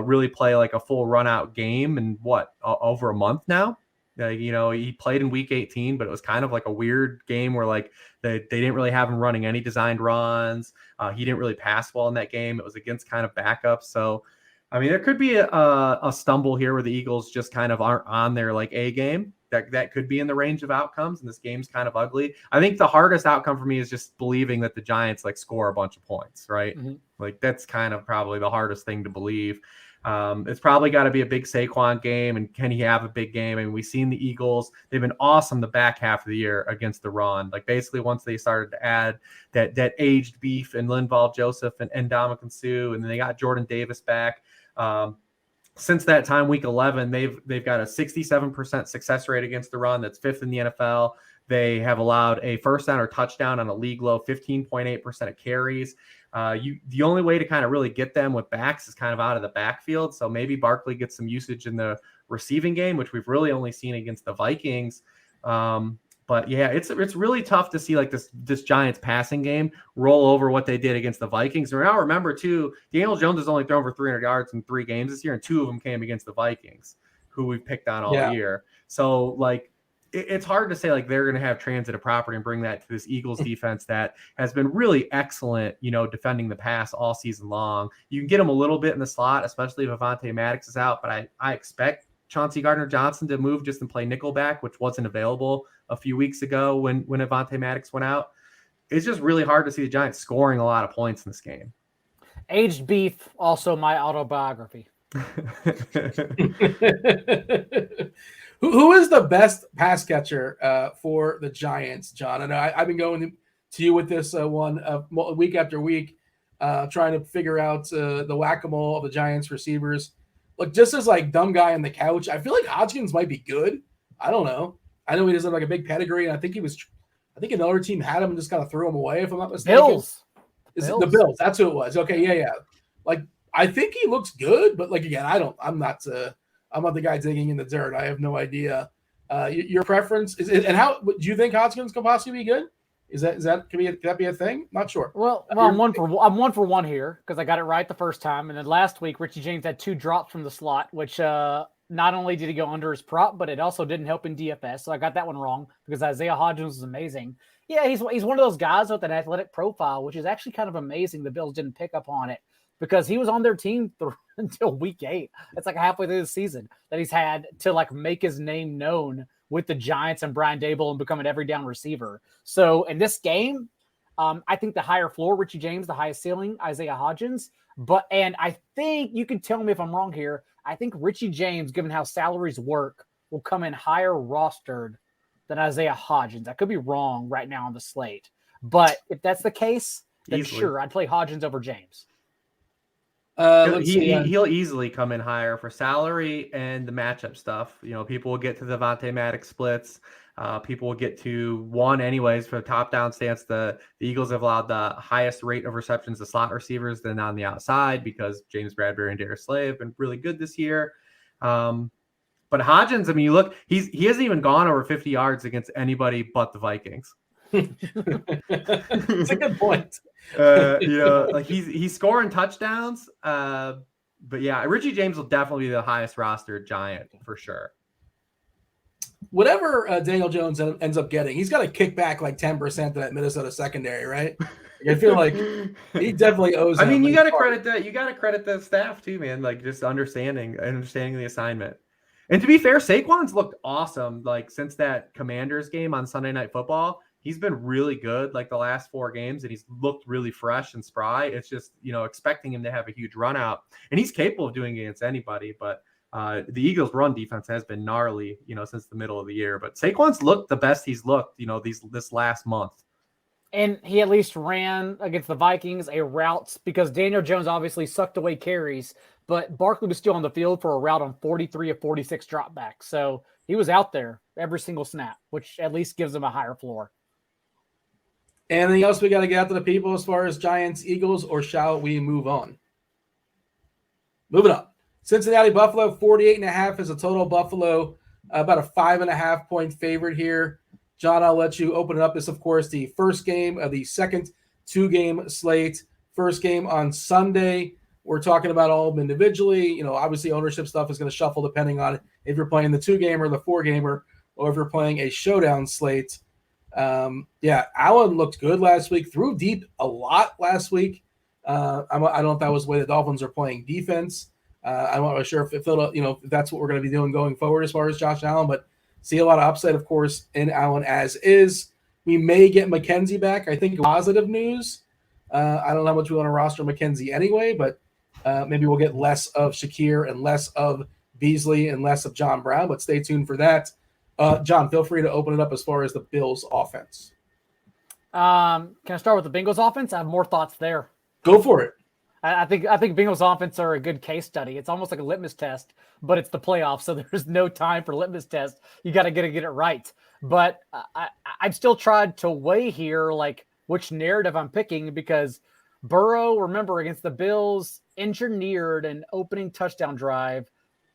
really play like a full run out game in over a month now. He played in week 18, but it was kind of like a weird game where like they didn't really have him running any designed runs. He didn't really pass well in that game. It was against kind of backups. So, I mean, there could be a stumble here where the Eagles just kind of aren't on their like A game. That could be in the range of outcomes, and this game's kind of ugly. I think the hardest outcome for me is just believing that the Giants like score a bunch of points, right? Mm-hmm. Like that's kind of probably the hardest thing to believe. It's probably got to be a big Saquon game, and can he have a big game? And we've seen the Eagles; they've been awesome the back half of the year against the run. Like basically, once they started to add that aged beef and Linval Joseph and Ndamukong Suh, and then they got Jordan Davis back. Since that time, week 11, they've got a 67% success rate against the run. That's 5th in the NFL. They have allowed a first down or touchdown on a league low 15.8% of carries. The only way to kind of really get them with backs is kind of out of the backfield. So maybe Barkley gets some usage in the receiving game, which we've really only seen against the Vikings. But yeah, it's really tough to see like this Giants passing game roll over what they did against the Vikings. And now remember too, Daniel Jones has only thrown for 300 yards in 3 games this year, and 2 of them came against the Vikings, who we've picked on all year. So like it's hard to say like they're going to have transitive property and bring that to this Eagles defense that has been really excellent, defending the pass all season long. You can get them a little bit in the slot, especially if Avonte Maddox is out, but I expect Chauncey Gardner-Johnson to move just and play nickelback, which wasn't available a few weeks ago when Avonte Maddox went out. It's just really hard to see the Giants scoring a lot of points in this game. Aged beef, also my autobiography. Who is the best pass catcher for the Giants, John? And I've been going to you with this one week after week, trying to figure out the whack-a-mole of the Giants receivers. Look, just as like dumb guy on the couch, I feel like Hodgkins might be good. I don't know. I know he doesn't have like a big pedigree, and I think another team had him and just kind of threw him away, if I'm not mistaken. Bills. Is it the Bills? That's who it was. Okay, yeah. Like I think he looks good, but like again, I'm not the guy digging in the dirt. I have no idea. Your preference is, and how do you think Hodgkins can possibly be good? Could that be a thing? Not sure. Well, I'm 1 for 1 here because I got it right the first time, and then last week Richie James had 2 drops from the slot, which not only did he go under his prop, but it also didn't help in DFS. So I got that one wrong because Isaiah Hodgins is amazing. Yeah, he's one of those guys with an athletic profile, which is actually kind of amazing. The Bills didn't pick up on it because he was on their team until week 8. It's like halfway through the season that he's had to like make his name known with the Giants and Brian Daigle and become an every down receiver. So in this game, I think the higher floor, Richie James, the highest ceiling, Isaiah Hodgins. And I think you can tell me if I'm wrong here. I think Richie James, given how salaries work, will come in higher rostered than Isaiah Hodgins. I could be wrong right now on the slate. But if that's the case, then sure, I'd play Hodgins over James. He'll easily come in higher for salary and the matchup stuff. People will get to the Avonte Maddox splits. People will get to one anyways for the top-down stance. The Eagles have allowed the highest rate of receptions to slot receivers than on the outside because James Bradbury and Darius Slay have been really good this year. But Hodgins, I mean, you look, he hasn't even gone over 50 yards against anybody but the Vikings. It's a good point. Like he's scoring touchdowns. But yeah, Richie James will definitely be the highest rostered Giant for sure. Whatever Daniel Jones ends up getting, he's got to kick back like 10% to that Minnesota secondary, right? I feel like he definitely owes. I mean, you got to credit that. You got to credit the staff too, man. Like just understanding the assignment. And to be fair, Saquon's looked awesome. Like since that Commanders game on Sunday Night Football, he's been really good. Like the last 4 games, and he's looked really fresh and spry. It's just expecting him to have a huge run out, and he's capable of doing it against anybody. But the Eagles' run defense has been gnarly, since the middle of the year. But Saquon's looked the best he's looked, this last month. And he at least ran against the Vikings a route because Daniel Jones obviously sucked away carries, but Barkley was still on the field for a route on 43 of 46 dropbacks. So he was out there every single snap, which at least gives him a higher floor. Anything else we got to get out to the people as far as Giants, Eagles, or shall we move on? Moving on. Cincinnati, Buffalo, 48.5 is a total. Buffalo, about a 5.5 point favorite here. John, I'll let you open it up. This, of course, the first game of the second 2-game slate. First game on Sunday. We're talking about all of them individually. Obviously ownership stuff is going to shuffle depending on if you're playing the 2-gamer, the 4-gamer, or if you're playing a showdown slate. Allen looked good last week. Threw deep a lot last week. I don't know if that was the way the Dolphins are playing defense. I'm not really sure if that's what we're going to be doing going forward as far as Josh Allen, but see a lot of upside, of course, in Allen as is. We may get McKenzie back. I think positive news. I don't know how much we want to roster McKenzie anyway, but Maybe we'll get less of Shakir and less of Beasley and less of John Brown, but stay tuned for that. John, feel free to open it up as far as the Bills offense. Can I start with the Bengals offense? I have more thoughts there. Go for it. I think Bengals offense are a good case study. It's almost like a litmus test, but it's the playoffs, so there's no time for litmus test. You got to get it right. But I've still tried to weigh here, like which narrative I'm picking, because Burrow, remember, against the Bills, engineered an opening touchdown drive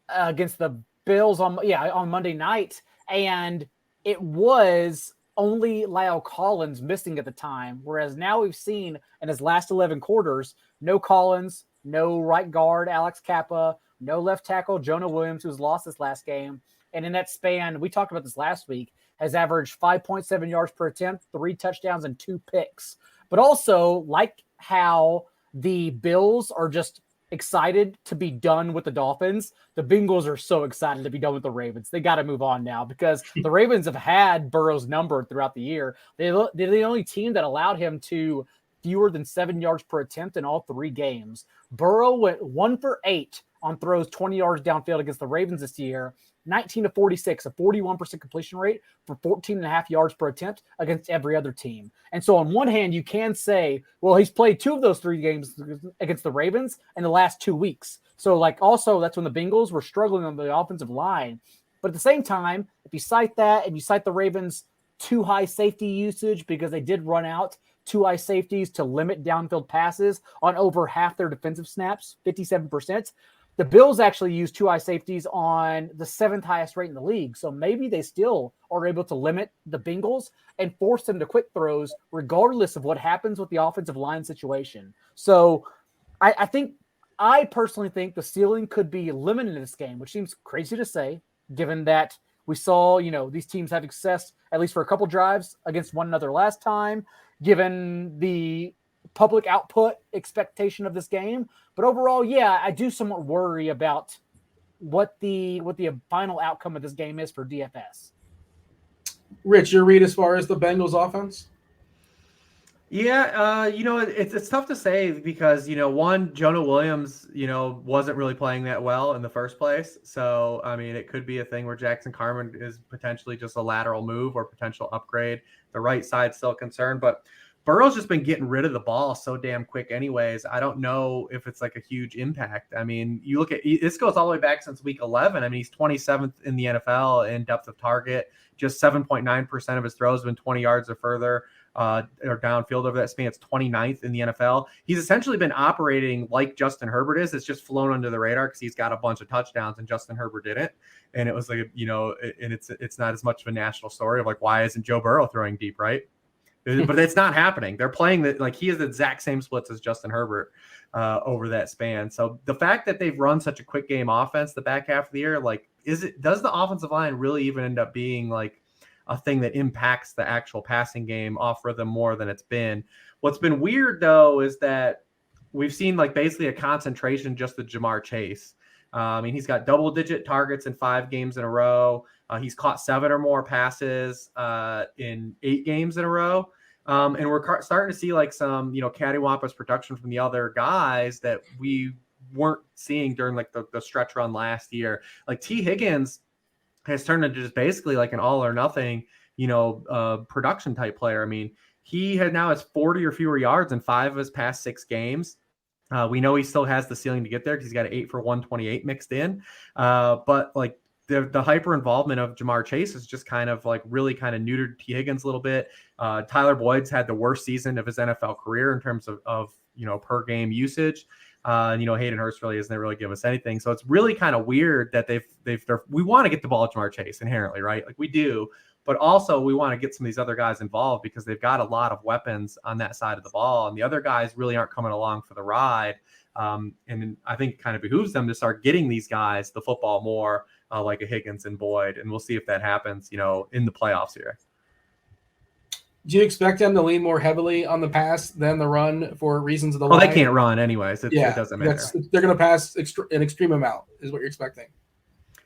against the Bills on Monday night, and it was only Lyle Collins missing at the time, whereas now we've seen in his last 11 quarters, no Collins, no right guard Alex Kappa, no left tackle Jonah Williams, who's lost this last game. And in that span, we talked about this last week, has averaged 5.7 yards per attempt, 3 touchdowns, and 2 picks. But also, like how the Bills are just excited to be done with the Dolphins, the Bengals are so excited to be done with the Ravens. They got to move on now because the Ravens have had Burrow's number throughout the year. They're the only team that allowed him to fewer than 7 yards per attempt in all 3 games. Burrow went 1 for 8 on throws 20 yards downfield against the Ravens this year, 19 to 46, a 41% completion rate for 14.5 yards per attempt against every other team. And so on one hand, you can say, well, he's played 2 of those 3 games against the Ravens in the last 2 weeks. So like also that's when the Bengals were struggling on the offensive line. But at the same time, if you cite that and you cite the Ravens' too high safety usage because they did run out 2 high safeties to limit downfield passes on over half their defensive snaps, 57%. The Bills actually used 2 high safeties on the 7th highest rate in the league. So maybe they still are able to limit the Bengals and force them to quick throws regardless of what happens with the offensive line situation. So I personally think the ceiling could be limited in this game, which seems crazy to say, given that we saw, these teams have success at least for a couple drives against one another last time, given the public output expectation of this game. But overall, yeah, I do somewhat worry about what the final outcome of this game is for DFS. Rich, your read as far as the Bengals offense? Yeah, it's tough to say because, one, Jonah Williams, wasn't really playing that well in the first place. So, I mean, it could be a thing where Jackson Carman is potentially just a lateral move or potential upgrade. The right side's still concerned, but Burrow's just been getting rid of the ball so damn quick anyways. I don't know if it's like a huge impact. I mean, you look at this goes all the way back since week 11. I mean, he's 27th in the NFL in depth of target. Just 7.9% of his throws have been 20 yards or further or downfield over that span. It's 29th in the NFL. He's essentially been operating like Justin Herbert is. It's just flown under the radar because he's got a bunch of touchdowns and Justin Herbert didn't. And it was like, and it's not as much of a national story of like, why isn't Joe Burrow throwing deep, right? But it's not happening. They're playing that like he has the exact same splits as Justin Herbert over that span. So the fact that they've run such a quick game offense the back half of the year, like, does the offensive line really even end up being like a thing that impacts the actual passing game off rhythm more than it's been? What's been weird though is that we've seen like basically a concentration just with Jamar Chase. I mean, he's got double-digit targets in 5 games in a row. He's caught 7 or more passes in 8 games in a row. And we're starting to see like some, cattywampus production from the other guys that we weren't seeing during like the stretch run last year. Like T. Higgins has turned into just basically like an all or nothing, production type player. I mean, he now has 40 or fewer yards in 5 of his past 6 games. We know he still has the ceiling to get there because he's got an 8 for 128 mixed in. But like the hyper involvement of Jamar Chase is just kind of like really kind of neutered T. Higgins a little bit. Tyler Boyd's had the worst season of his NFL career in terms of per game usage. Hayden Hurst really doesn't really give us anything. So it's really kind of weird that we want to get the ball to Jamar Chase inherently, right? Like we do. But also we want to get some of these other guys involved because they've got a lot of weapons on that side of the ball. And the other guys really aren't coming along for the ride. And I think it kind of behooves them to start getting these guys the football more like a Higgins and Boyd. And we'll see if that happens, in the playoffs here. Do you expect them to lean more heavily on the pass than the run for reasons of the line? They can't run anyways. It doesn't matter. They're going to pass an extreme amount is what you're expecting.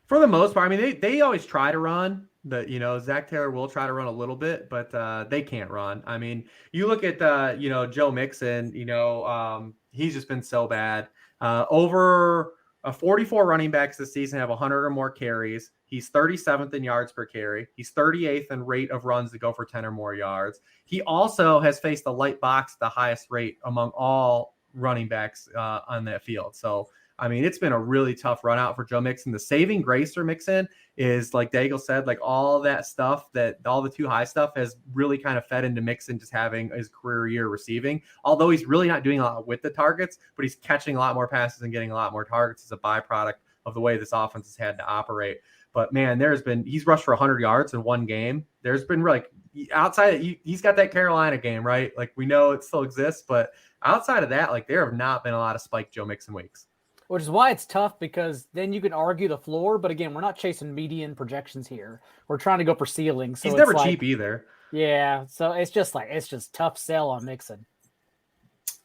For the most part, I mean, they always try to run. Zach Taylor will try to run a little bit, but they can't run. I mean, you look at Joe Mixon. He's just been so bad. Over 44 running backs this season have 100 or more carries. He's 37th in yards per carry. He's 38th in rate of runs that go for 10 or more yards. He also has faced the light box at the highest rate among all running backs on that field. So, I mean, it's been a really tough run out for Joe Mixon. The saving grace for Mixon is, like Daigle said, like all that stuff, that all the too high stuff has really kind of fed into Mixon just having his career year receiving. Although he's really not doing a lot with the targets, but he's catching a lot more passes and getting a lot more targets as a byproduct of the way this offense has had to operate. But man, he's rushed for 100 yards in one game. There's been outside, he's got that Carolina game, right? Like, we know it still exists, but outside of that, like, there have not been a lot of spike Joe Mixon weeks. Which is why it's tough, because then you can argue the floor, but again, we're not chasing median projections here. We're trying to go for ceilings. So he's never cheap either. Yeah, so it's just tough sell on Mixon.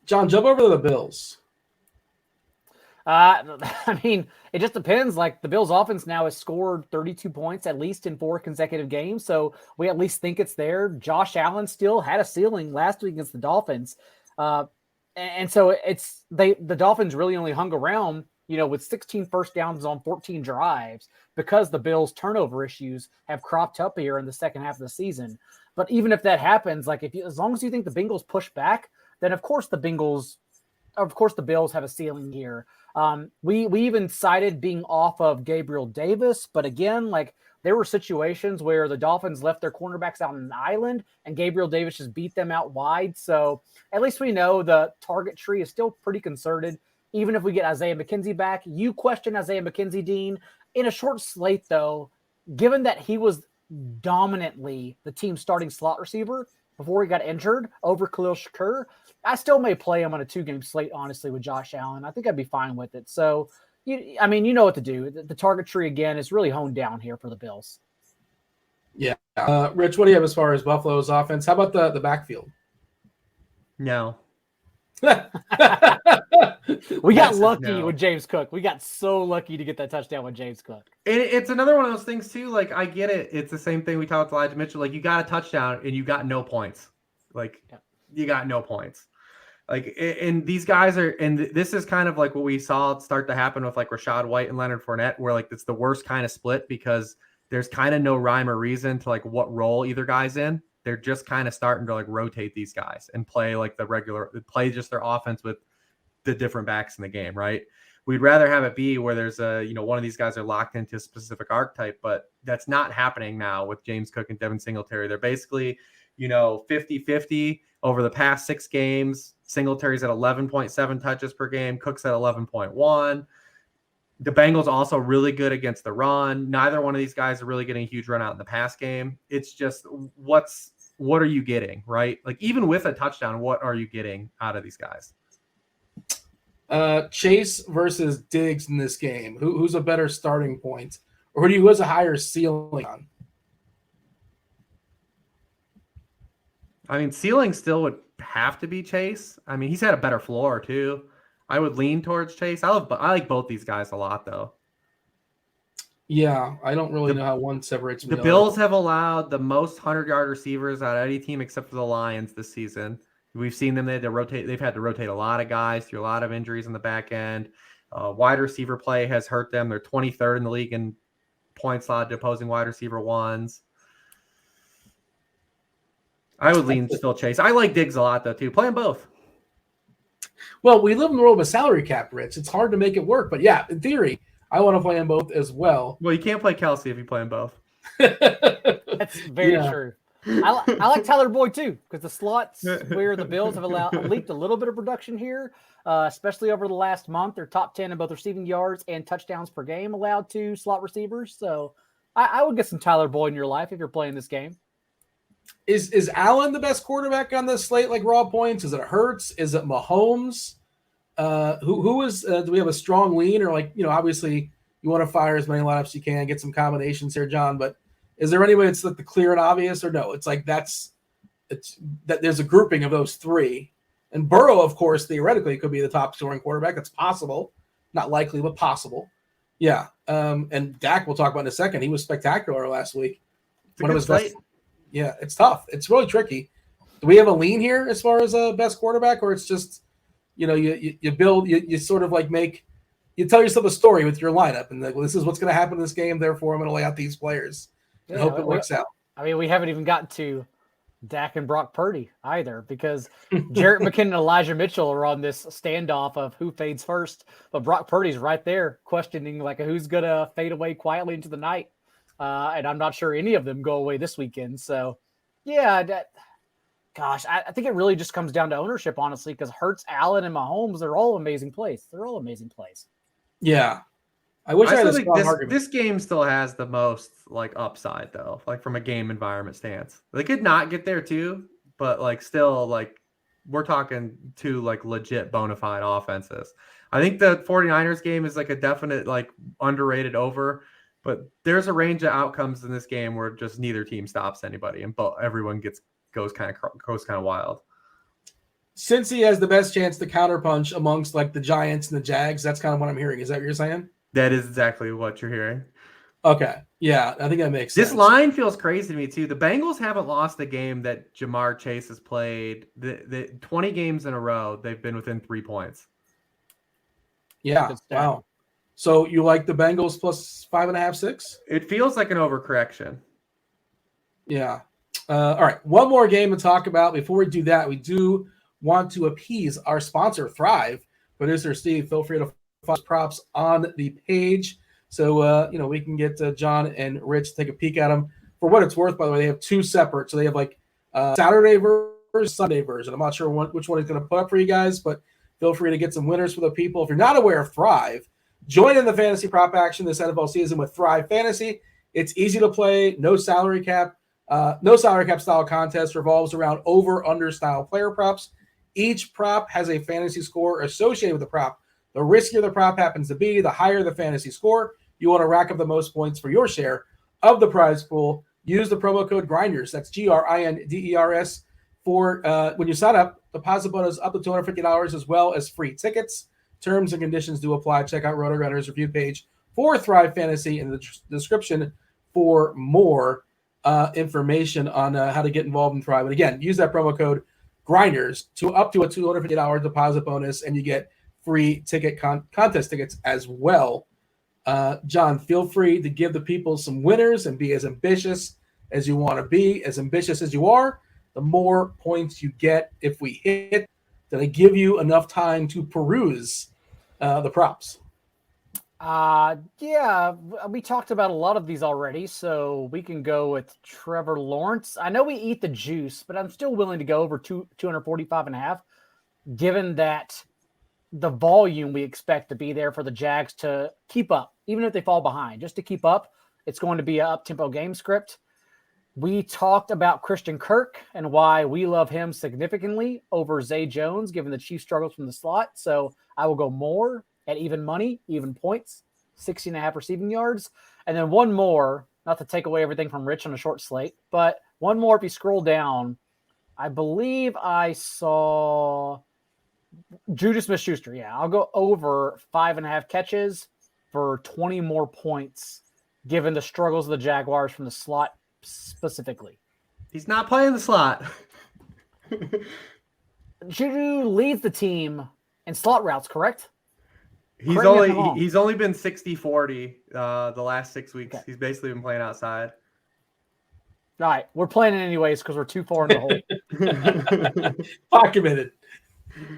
John, jump over to the Bills. I mean, it just depends. Like, the Bills' offense now has scored 32 points at least in 4 consecutive games, so we at least think it's there. Josh Allen still had a ceiling last week against the Dolphins. And so the Dolphins really only hung around, with 16 first downs on 14 drives, because the Bills' turnover issues have cropped up here in the second half of the season. But even if that happens, like, as long as you think the Bengals push back, then of course the Bills have a ceiling here. We even cited being off of Gabriel Davis, but again, like, there were situations where the Dolphins left their cornerbacks out on an island and Gabriel Davis just beat them out wide. So at least we know the target tree is still pretty concerted. Even if we get Isaiah McKenzie back, you question Isaiah McKenzie, Dean. In a short slate, though, given that he was dominantly the team's starting slot receiver before he got injured over Khalil Shakur, I still may play him on a 2-game slate, honestly, with Josh Allen. I think I'd be fine with it. So, you know what to do. The target tree, again, is really honed down here for the Bills. Yeah. Rich, what do you have as far as Buffalo's offense? How about the backfield? No. We got lucky with James Cook. We got so lucky to get that touchdown with James Cook. It's another one of those things, too. Like, I get it. It's the same thing we talked to Elijah Mitchell. Like, you got a touchdown and you got no points. Like, you got no points. Like, and these guys are, and this is kind of like what we saw start to happen with like Rachaad White and Leonard Fournette, where like it's the worst kind of split because there's kind of no rhyme or reason to like what role either guy's in. They're just kind of starting to like rotate these guys and play like play just their offense with the different backs in the game, right? We'd rather have it be where there's one of these guys are locked into a specific archetype, but that's not happening now with James Cook and Devin Singletary. They're basically, 50-50 over the past 6 games. Singletary's at 11.7 touches per game. Cook's at 11.1. The Bengals also really good against the run. Neither one of these guys are really getting a huge run out in the pass game. It's just what are you getting, right? Like, even with a touchdown, what are you getting out of these guys? Chase versus Diggs in this game. Who's a better starting point? Or who has a higher ceiling on? I mean, ceiling still would have to be Chase. I mean, he's had a better floor too. I would lean towards Chase. I like both these guys a lot, though. Yeah, I don't really know how one separates. The Bills have allowed the most 100-yard receivers out of any team except for the Lions this season. We've seen them. They've had to rotate a lot of guys through a lot of injuries in the back end. Wide receiver play has hurt them. They're 23rd in the league in points allowed to opposing wide receiver ones. I would lean still Chase. I like Diggs a lot, though, too. Play them both. Well, we live in the world of a salary cap, Rich. It's hard to make it work. But, yeah, in theory, I want to play them both as well. Well, you can't play Kelsey if you play them both. That's very true. I like Tyler Boyd, too, because the slots where the Bills have leaked a little bit of production here, especially over the last month. They're top 10 in both receiving yards and touchdowns per game allowed to slot receivers. So I would get some Tyler Boyd in your life if you're playing this game. Is Allen the best quarterback on this slate, like raw points? Is it Hurts? Is it Mahomes? Who is? Do we have a strong lean, or obviously you want to fire as many lineups as you can, get some combinations here, John. But is there any way it's like the clear and obvious, or no? It's like that there's a grouping of those three, and Burrow, of course, theoretically could be the top scoring quarterback. That's possible, not likely, but possible. Yeah. And Dak we'll talk about in a second. He was spectacular last week. It's a good slate. Yeah, it's tough. It's really tricky. Do we have a lean here as far as a best quarterback, or it's just, you build, you sort of like you tell yourself a story with your lineup, and like, well, this is what's going to happen in this game. Therefore, I'm going to lay out these players and hope it works out. I mean, we haven't even gotten to Dak and Brock Purdy either, because Jarrett McKinnon and Elijah Mitchell are on this standoff of who fades first. But Brock Purdy's right there questioning like who's going to fade away quietly into the night. And I'm not sure any of them go away this weekend. So, yeah, I think it really just comes down to ownership, honestly, because Hurts, Allen, and Mahomes, they're all amazing plays. Yeah. I wish I had a strong argument. This game still has the most like upside though, like from a game environment stance. They could not get there too, but like still like we're talking two like legit bona fide offenses. I think the 49ers game is like a definite like underrated over, but there's a range of outcomes in this game where just neither team stops anybody and everyone goes kind of wild. Since he has the best chance to counterpunch amongst like the Giants and the Jags, that's kind of what I'm hearing. Is that what you're saying? That is exactly what you're hearing. Okay. Yeah, I think that makes sense. This line feels crazy to me, too. The Bengals haven't lost a game that Jamar Chase has played. The 20 games in a row, they've been within 3 points. Yeah, wow. So you like the Bengals plus 5.5, 6? It feels like an overcorrection. Yeah. All right, one more game to talk about. Before we do that, we do want to appease our sponsor, Thrive. Producer Steve, feel free to follow props on the page. So, we can get John and Rich to take a peek at them. For what it's worth, by the way, they have two separate. So they have like Saturday versus Sunday version. I'm not sure which one he's going to put up for you guys, but feel free to get some winners for the people. If you're not aware of Thrive, join in the fantasy prop action this NFL season with Thrive Fantasy. It's easy to play, no salary cap. No salary cap style contest revolves around over-under style player props. Each prop has a fantasy score associated with the prop. The riskier the prop happens to be, the higher the fantasy score. You want to rack up the most points for your share of the prize pool. Use the promo code GRINDERS. That's GRINDERS for when you sign up. Deposit bonus up to $250 as well as free tickets. Terms and conditions do apply. Check out RotoGrinders review page for Thrive Fantasy in the description for more information on how to get involved in Thrive. And again, use that promo code GRINDERS to up to a $250 deposit bonus, and you get free ticket contest tickets as well. John, feel free to give the people some winners and be as ambitious as you want to be. As ambitious as you are, the more points you get if we hit. Did I give you enough time to peruse the props? Yeah, we talked about a lot of these already, so we can go with Trevor Lawrence. I know we eat the juice, but I'm still willing to go over 245.5, given that the volume we expect to be there for the Jags to keep up, even if they fall behind, just to keep up. It's going to be an up-tempo game script. We talked about Christian Kirk and why we love him significantly over Zay Jones, given the Chiefs' struggles from the slot. So I will go more at even money, even points, 60.5 receiving yards. And then one more, not to take away everything from Rich on a short slate, but one more if you scroll down. I believe I saw Juju Smith-Schuster. Yeah, I'll go over 5.5 catches for 20 more points, given the struggles of the Jaguars from the slot specifically. He's not playing the slot. Juju leads the team in slot routes, correct? He's only been 60-40 the last 6 weeks. Okay. He's basically been playing outside. All right, we're playing it anyways because we're too far in the hole. Documented.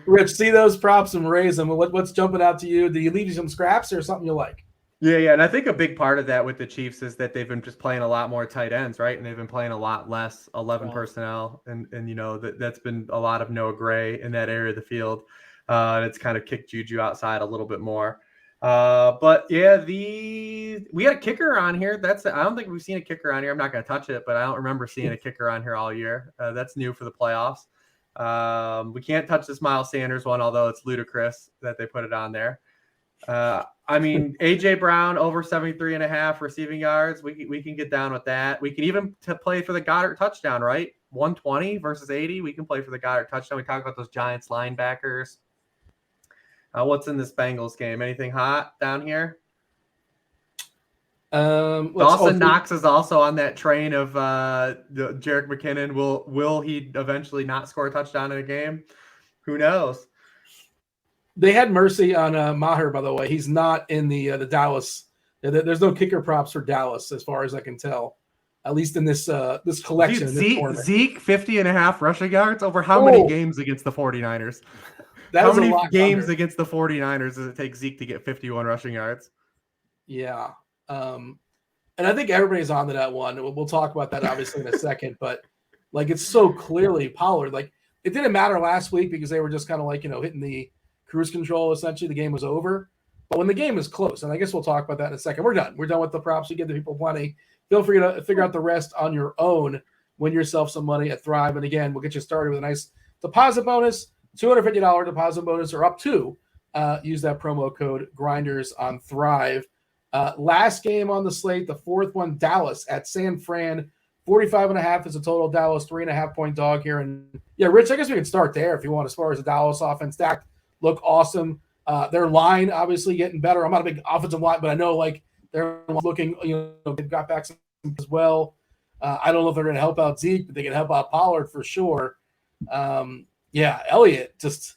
Rich, see those props and raise them. What's jumping out to you? Do you leave you some scraps or something you like? Yeah. And I think a big part of that with the Chiefs is that they've been just playing a lot more tight ends, right? And they've been playing a lot less 11 personnel. And that's been a lot of Noah Gray in that area of the field. And it's kind of kicked Juju outside a little bit more. But yeah, we had a kicker on here. I don't think we've seen a kicker on here. I'm not going to touch it, but I don't remember seeing a kicker on here all year. That's new for the playoffs. We can't touch this Miles Sanders one, although it's ludicrous that they put it on there. AJ Brown over 73.5 receiving yards. We can get down with that. We can even play for the Goddard touchdown, right? 120 versus 80. We can play for the Goddard touchdown. We talked about those Giants linebackers. What's in this Bengals game? Anything hot down here? Dawson Knox is also on that train of Jerick McKinnon. Will he eventually not score a touchdown in a game? Who knows? They had mercy on Maher, by the way. He's not in the Dallas. There's no kicker props for Dallas, as far as I can tell, at least in this collection. Dude, Zeke 50.5 rushing yards over how many games against the 49ers? How many games against the 49ers does it take Zeke to get 51 rushing yards? Yeah. And I think everybody's on to that one. We'll talk about that obviously in a second, but like it's so clearly Pollard. Like it didn't matter last week because they were just kind of like, hitting the cruise control. Essentially, the game was over. But when the game is close, and I guess we'll talk about that in a second. We're done. We're done with the props. You give the people plenty. Feel free to figure out the rest on your own. Win yourself some money at Thrive. And again, we'll get you started with a nice deposit bonus, $250 deposit bonus, or up to. Use that promo code Grinders on Thrive. Last game on the slate, the fourth one, Dallas at San Fran. 45.5 is a total. Dallas 3.5-point dog here. And yeah, Rich, I guess we can start there if you want. As far as the Dallas offense, stacked, look awesome. Their line obviously getting better. I'm not a big offensive line, but I know like they're looking. They've got back some as well. I don't know if they're going to help out Zeke, but they can help out Pollard for sure. Yeah, Elliott just.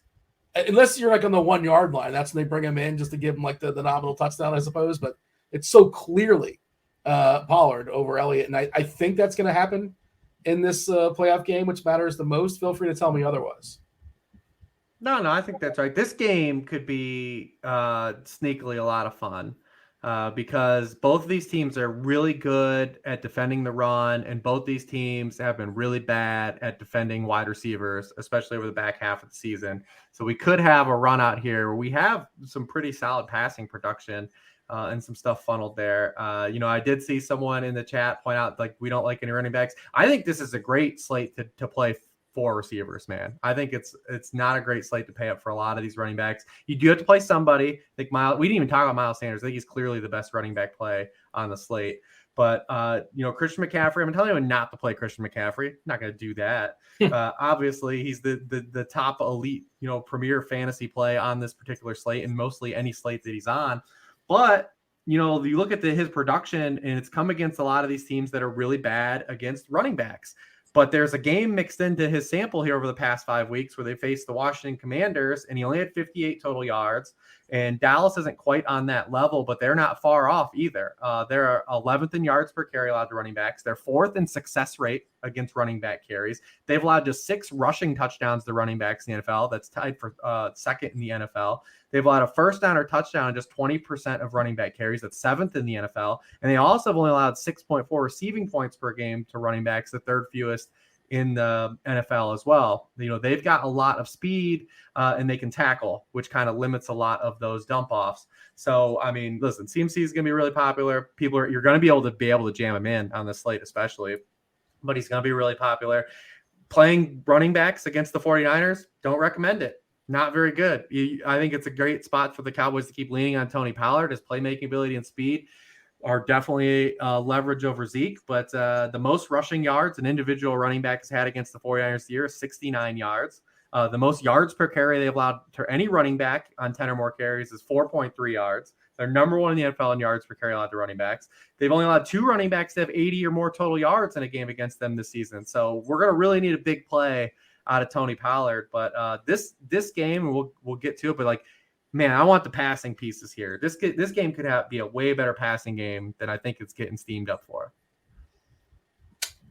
Unless you're like on the 1 yard line, that's when they bring him in just to give him like the nominal touchdown, I suppose. But it's so clearly Pollard over Elliott. And I think that's going to happen in this playoff game, which matters the most. Feel free to tell me otherwise. No, I think that's right. This game could be sneakily a lot of fun because both of these teams are really good at defending the run, and both these teams have been really bad at defending wide receivers, especially over the back half of the season. So we could have a run out here where we have some pretty solid passing production and some stuff funneled there. I did see someone in the chat point out like we don't like any running backs. I think this is a great slate to play 4 receivers, man. I think it's not a great slate to pay up for a lot of these running backs. You do have to play somebody. I think we didn't even talk about Miles Sanders. I think he's clearly the best running back play on the slate. But Christian McCaffrey, I'm telling you not to play Christian McCaffrey. I'm not going to do that. Obviously, he's the top elite, premier fantasy play on this particular slate and mostly any slate that he's on. But you look at his production, and it's come against a lot of these teams that are really bad against running backs. But there's a game mixed into his sample here over the past 5 weeks where they faced the Washington Commanders, and he only had 58 total yards. And Dallas isn't quite on that level, but they're not far off either. They're 11th in yards per carry allowed to running backs. They're 4th in success rate against running back carries. They've allowed just 6 rushing touchdowns to running backs in the NFL. That's tied for second in the NFL. They've allowed a first down or touchdown in just 20% of running back carries. That's 7th in the NFL. And they also have only allowed 6.4 receiving points per game to running backs, the 3rd fewest in the NFL as well. They've got a lot of speed and they can tackle, which kind of limits a lot of those dump offs. So, I mean, listen, CMC is going to be really popular. You're going to be able to jam him in on the slate, especially, but he's going to be really popular. Playing running backs against the 49ers, don't recommend it. Not very good. I think it's a great spot for the Cowboys to keep leaning on Tony Pollard. His playmaking ability and speed are definitely leverage over Zeke, but the most rushing yards an individual running back has had against the 49ers this year is 69 yards. The most yards per carry they've allowed to any running back on 10 or more carries is 4.3 yards. They're number 1 in the NFL in yards per carry allowed to running backs. They've only allowed 2 running backs to have 80 or more total yards in a game against them this season. So we're going to really need a big play out of Tony Pollard. But this game, we'll get to it, but man, I want the passing pieces here. This game could be a way better passing game than I think it's getting steamed up for.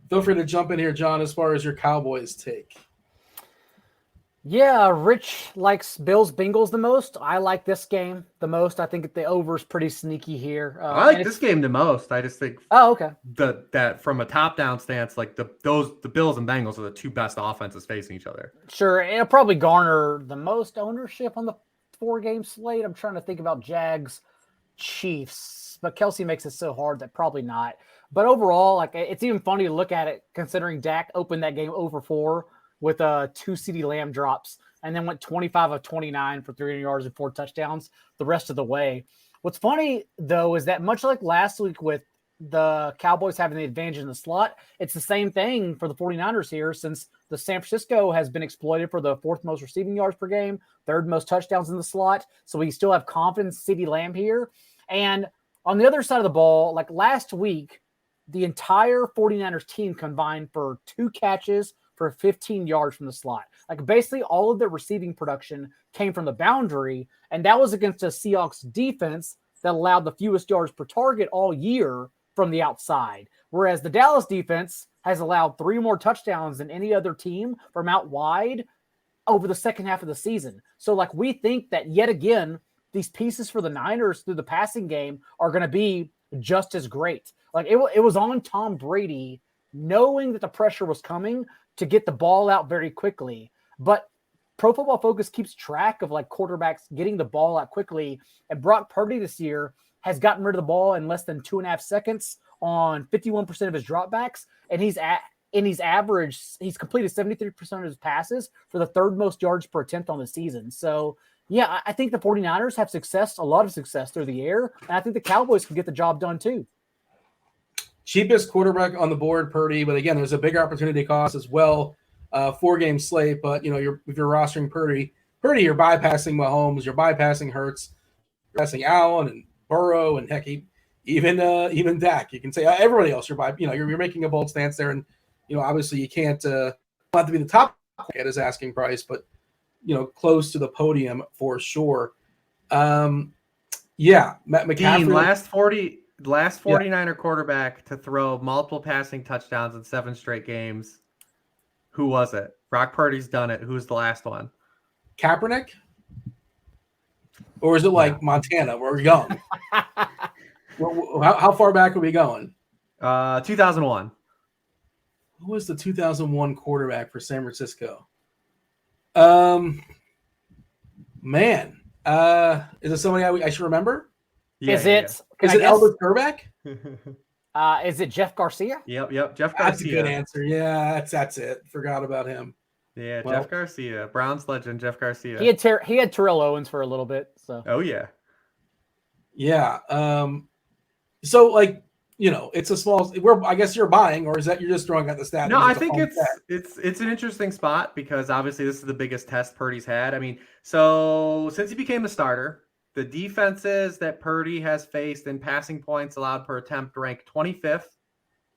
Feel free to jump in here, John, as far as your Cowboys take. Yeah, Rich likes Bills-Bengals the most. I like this game the most. I think the over is pretty sneaky here. I like this game the most. I just think okay. That from a top-down stance, the Bills and Bengals are the 2 best offenses facing each other. Sure, it'll probably garner the most ownership on the 4-game slate. I'm trying to think about Jags, Chiefs, but Kelsey makes it so hard that probably not. But overall, it's even funny to look at it considering Dak opened that game over 4 with 2 CeeDee Lamb drops and then went 25 of 29 for 300 yards and 4 touchdowns the rest of the way. What's funny, though, is that much like last week with the Cowboys having the advantage in the slot, it's the same thing for the 49ers here since the San Francisco has been exploited for the 4th most receiving yards per game, 3rd most touchdowns in the slot. So we still have confidence in CeeDee Lamb here. And On the other side of the ball, like last week, the entire 49ers team combined for 2 catches for 15 yards from the slot. Like basically all of their receiving production came from the boundary, and that was against a Seahawks defense that allowed the fewest yards per target all year from the outside. Whereas the Dallas defense has allowed 3 more touchdowns than any other team from out wide over the second half of the season. So like we think that yet again, these pieces for the Niners through the passing game are going to be just as great. Like it was on Tom Brady knowing that the pressure was coming to get the ball out very quickly. But Pro Football Focus keeps track of like quarterbacks getting the ball out quickly. And Brock Purdy this year has gotten rid of the ball in less than 2.5 seconds on 51% of his dropbacks. And he's completed 73% of his passes for the 3rd most yards per attempt on the season. So yeah, I think the 49ers have a lot of success through the air. And I think the Cowboys can get the job done too. Cheapest quarterback on the board, Purdy. But again, there's a bigger opportunity cost as well. 4-game slate. But, if you're rostering Purdy, you're bypassing Mahomes, you're bypassing Hurts, you're bypassing Allen and Burrow and heck, even Dak. You can say everybody else you're making a bold stance there. And, obviously you can't have to be the top at his asking price, but, close to the podium for sure. Matt McCaffrey. Dean, last 49er quarterback to throw multiple passing touchdowns in 7 straight games. Who was it? Brock Purdy's done it. Who's the last one? Kaepernick? Or is it like Montana? We're young. How far back are we going? 2001. Who was the 2001 quarterback for San Francisco? Is it somebody I should remember? Is it Elvis Burback? Is it Jeff Garcia? Yep. Jeff Garcia. That's a good answer. Yeah, that's it. Forgot about him. Yeah, Jeff Garcia, Browns legend Jeff Garcia. He had Terrell Owens for a little bit. So. Oh yeah. Yeah. So it's a small. I guess you're buying, or is that you're just throwing out the stat? No, I think it's an interesting spot because obviously this is the biggest test Purdy's had. I mean, so since he became a starter, the defenses that Purdy has faced in passing points allowed per attempt rank 25th,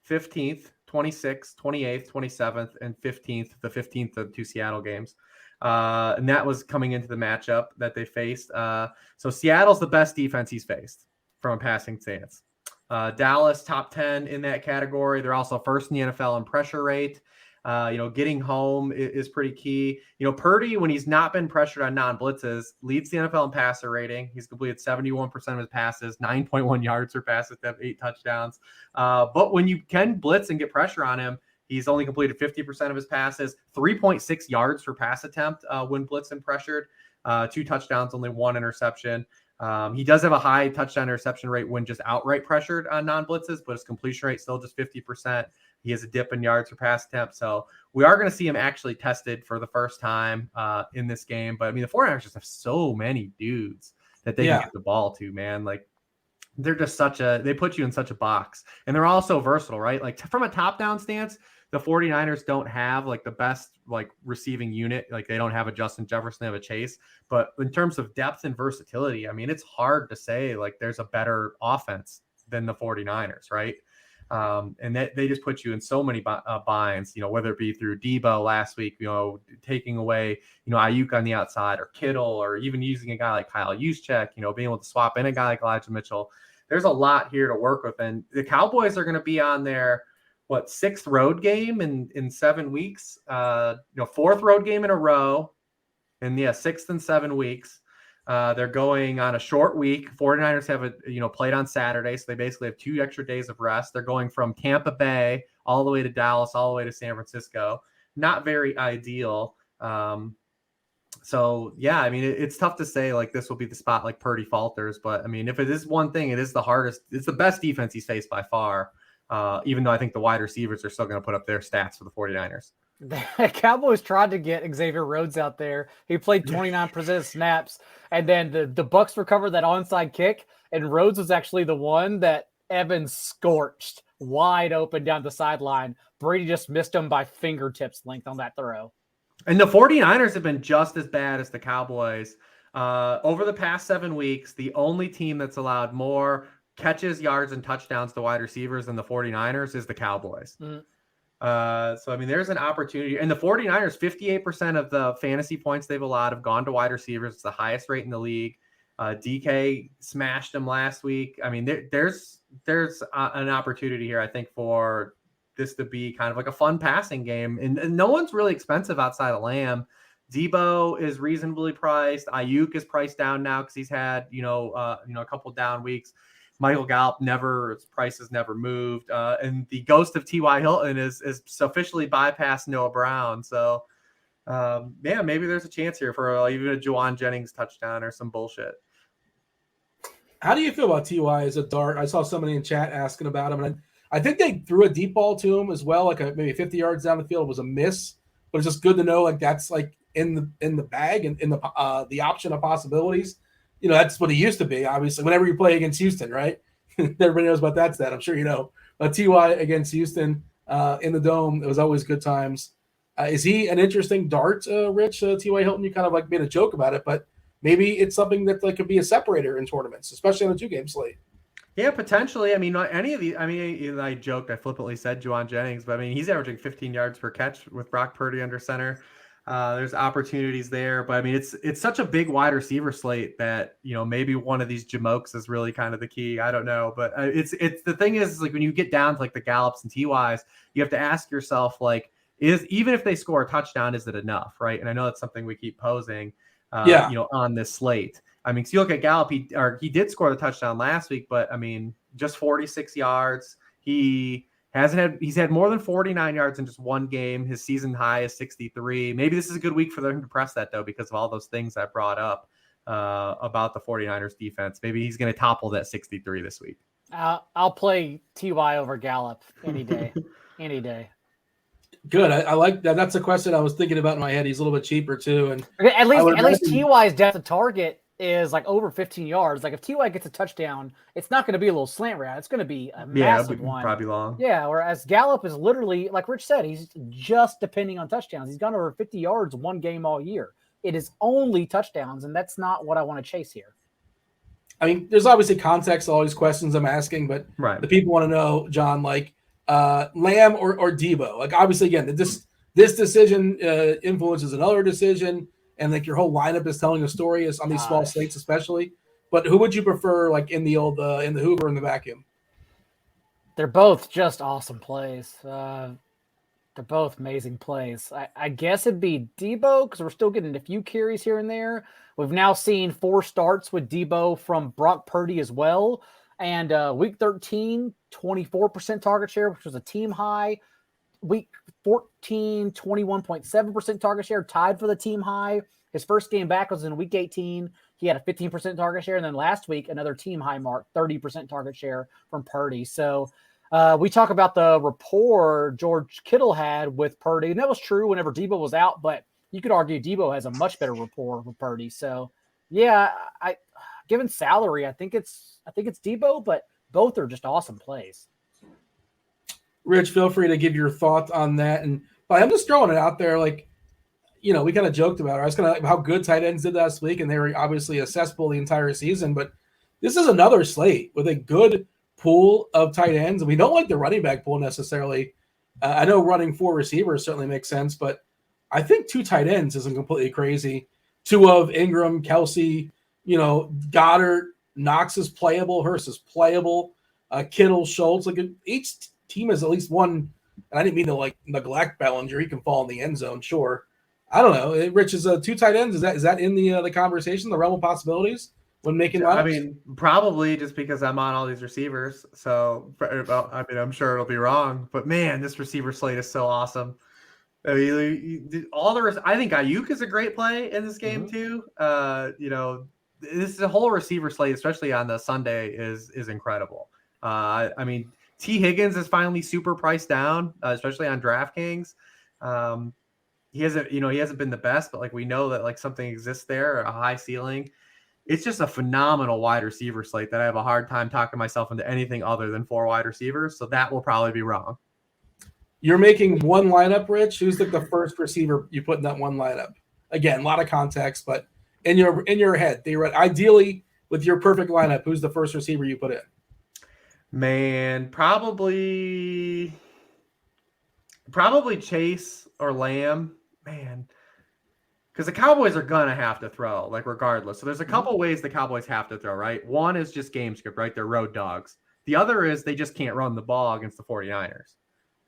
15th, 26th, 28th, 27th, and 15th. The 15th of 2 Seattle games. And that was coming into the matchup that they faced. So Seattle's the best defense he's faced from a passing stance. Dallas top 10 in that category. They're also first in the NFL in pressure rate. Getting home is pretty key. Purdy, when he's not been pressured on non-blitzes, leads the NFL in passer rating. He's completed 71% of his passes, 9.1 yards per pass with 8 touchdowns. But when you can blitz and get pressure on him, he's only completed 50% of his passes, 3.6 yards per pass attempt when blitzed and pressured, 2 touchdowns, only 1 interception. He does have a high touchdown interception rate when just outright pressured on non-blitzes, but his completion rate still just 50%. He has a dip in yards per pass attempt. So we are going to see him actually tested for the first time in this game. But I mean, the 49ers just have so many dudes that they can get the ball to, man. Like they're just they put you in such a box, and they're all so versatile, right? Like from a top down stance, the 49ers don't have like the best like receiving unit. Like they don't have a Justin Jefferson, they have a Chase. But in terms of depth and versatility, I mean, it's hard to say like there's a better offense than the 49ers, right? And they just put you in so many binds, whether it be through Debo last week, taking away, Ayuk on the outside, or Kittle, or even using a guy like Kyle Juszczyk, being able to swap in a guy like Elijah Mitchell. There's a lot here to work with. And the Cowboys are going to be on their 6th road game in 7 weeks, 4th road game in a row. And 6th and 7 weeks. They're going on a short week. 49ers have played on Saturday, so they basically have 2 extra days of rest. They're going from Tampa Bay all the way to Dallas, all the way to San Francisco. Not very ideal. So yeah, I mean, it's tough to say like this will be the spot like Purdy falters, but I mean, if it is one thing, it is the hardest. It's the best defense he's faced by far. Even though I think the wide receivers are still going to put up their stats for the 49ers. The Cowboys tried to get Xavier Rhodes out there. He played 29% of snaps, and then the Bucs recovered that onside kick, and Rhodes was actually the one that Evans scorched wide open down the sideline. Brady just missed him by fingertips length on that throw. And the 49ers have been just as bad as the Cowboys. Over the past 7 weeks, the only team that's allowed more catches, yards, and touchdowns to wide receivers than the 49ers is the Cowboys. Mm. So, I mean, there's an opportunity. And the 49ers, 58% of the fantasy points they've allowed have gone to wide receivers. It's the highest rate in the league. DK smashed them last week. I mean, there's an opportunity here, I think, for this to be kind of like a fun passing game. And no one's really expensive outside of Lamb. Debo is reasonably priced. Ayuk is priced down now because he's had, a couple down weeks. Michael Gallup his price has never moved. And the ghost of T.Y. Hilton is officially bypassed Noah Brown. So, maybe there's a chance here for even a Juwan Jennings touchdown or some bullshit. How do you feel about T.Y. as a dart? I saw somebody in chat asking about him, and I think they threw a deep ball to him as well, like maybe 50 yards down the field. It was a miss, but it's just good to know like that's like in the bag and in the option of possibilities. That's what he used to be, obviously, whenever you play against Houston, right? Everybody knows about that stat. I'm sure you know. But T.Y. against Houston in the Dome, it was always good times. Is he an interesting dart, Rich? T.Y. Hilton, you kind of like made a joke about it, but maybe it's something that like could be a separator in tournaments, especially on a 2-game slate. Yeah, potentially. I mean, not any of these. I mean, I joked, I flippantly said Juwan Jennings, but I mean, he's averaging 15 yards per catch with Brock Purdy under center. There's opportunities there, but I mean, it's such a big wide receiver slate that, maybe one of these Jamokes is really kind of the key. I don't know, but it's the thing is like when you get down to like the Gallups and TYs, you have to ask yourself, like, even if they score a touchdown, is it enough? Right. And I know that's something we keep posing, on this slate. I mean, so you look at Gallup, he did score the touchdown last week, but I mean, just 46 yards. He's had more than 49 yards in just one game. His season high is 63. Maybe this is a good week for them to press that, though, because of all those things I brought up about the 49ers defense. Maybe he's going to topple that 63 this week. I'll play TY over Gallup any day. Any day. Good. I like that. That's a question I was thinking about in my head. He's a little bit cheaper, too. And at least TY's depth of target is like over 15 yards. Like if TY gets a touchdown, it's not going to be a little slant route. It's going to be a massive one. Probably long. Yeah. Whereas Gallup is literally, like Rich said, he's just depending on touchdowns. He's gone over 50 yards one game all year. It is only touchdowns, and that's not what I want to chase here. I mean, there's obviously context to all these questions I'm asking, but right. The people want to know, John, like Lamb or Debo. Like obviously, again, this decision influences another decision. And like your whole lineup is telling a story is on these small slates, especially. But who would you prefer, like in the old in the Hoover and the vacuum? They're both just awesome plays. They're both amazing plays. I guess it'd be Debo because we're still getting a few carries here and there. We've now seen 4 starts with Debo from Brock Purdy as well. And week 13, 24% target share, which was a team high. Week 14, 21.7% target share, tied for the team high. His first game back was in week 18. He had a 15% target share. And then last week, another team high mark, 30% target share from Purdy. So we talk about the rapport George Kittle had with Purdy. And that was true whenever Debo was out. But you could argue Debo has a much better rapport with Purdy. So, yeah, given salary, I think it's Debo, but both are just awesome plays. Rich, feel free to give your thought on that. And but I'm just throwing it out there, like, we kind of joked about it. I was kind of how good tight ends did last week, and they were obviously a cesspool the entire season. But this is another slate with a good pool of tight ends. And we don't like the running back pool necessarily. I know running 4 receivers certainly makes sense, but I think 2 tight ends isn't completely crazy. 2 of Ingram, Kelsey, Goddard, Knox is playable, Hurst is playable, Kittle, Schultz. Like each team has at least one. And I didn't mean to like neglect Bellinger. He can fall in the end zone, sure. I don't know. Rich, is 2 tight ends. Is that in the conversation, the realm of possibilities when making lineups? I mean, probably just because I'm on all these receivers. So I'm sure it'll be wrong. But man, this receiver slate is so awesome. I mean, I think Ayuk is a great play in this game too. This is a whole receiver slate, especially on the Sunday, is incredible. I mean, T. Higgins is finally super priced down, especially on DraftKings. He hasn't been the best, but like we know that like something exists there, a high ceiling. It's just a phenomenal wide receiver slate that I have a hard time talking myself into anything other than 4 wide receivers. So that will probably be wrong. You're making one lineup, Rich. Who's like the first receiver you put in that one lineup? Again, a lot of context, but in your head, ideally with your perfect lineup, who's the first receiver you put in? Man, probably Chase or Lamb. Man, because the Cowboys are gonna have to throw, like, regardless. So there's a couple ways the Cowboys have to throw, right? One is just game script, right? They're road dogs. The other is they just can't run the ball against the 49ers.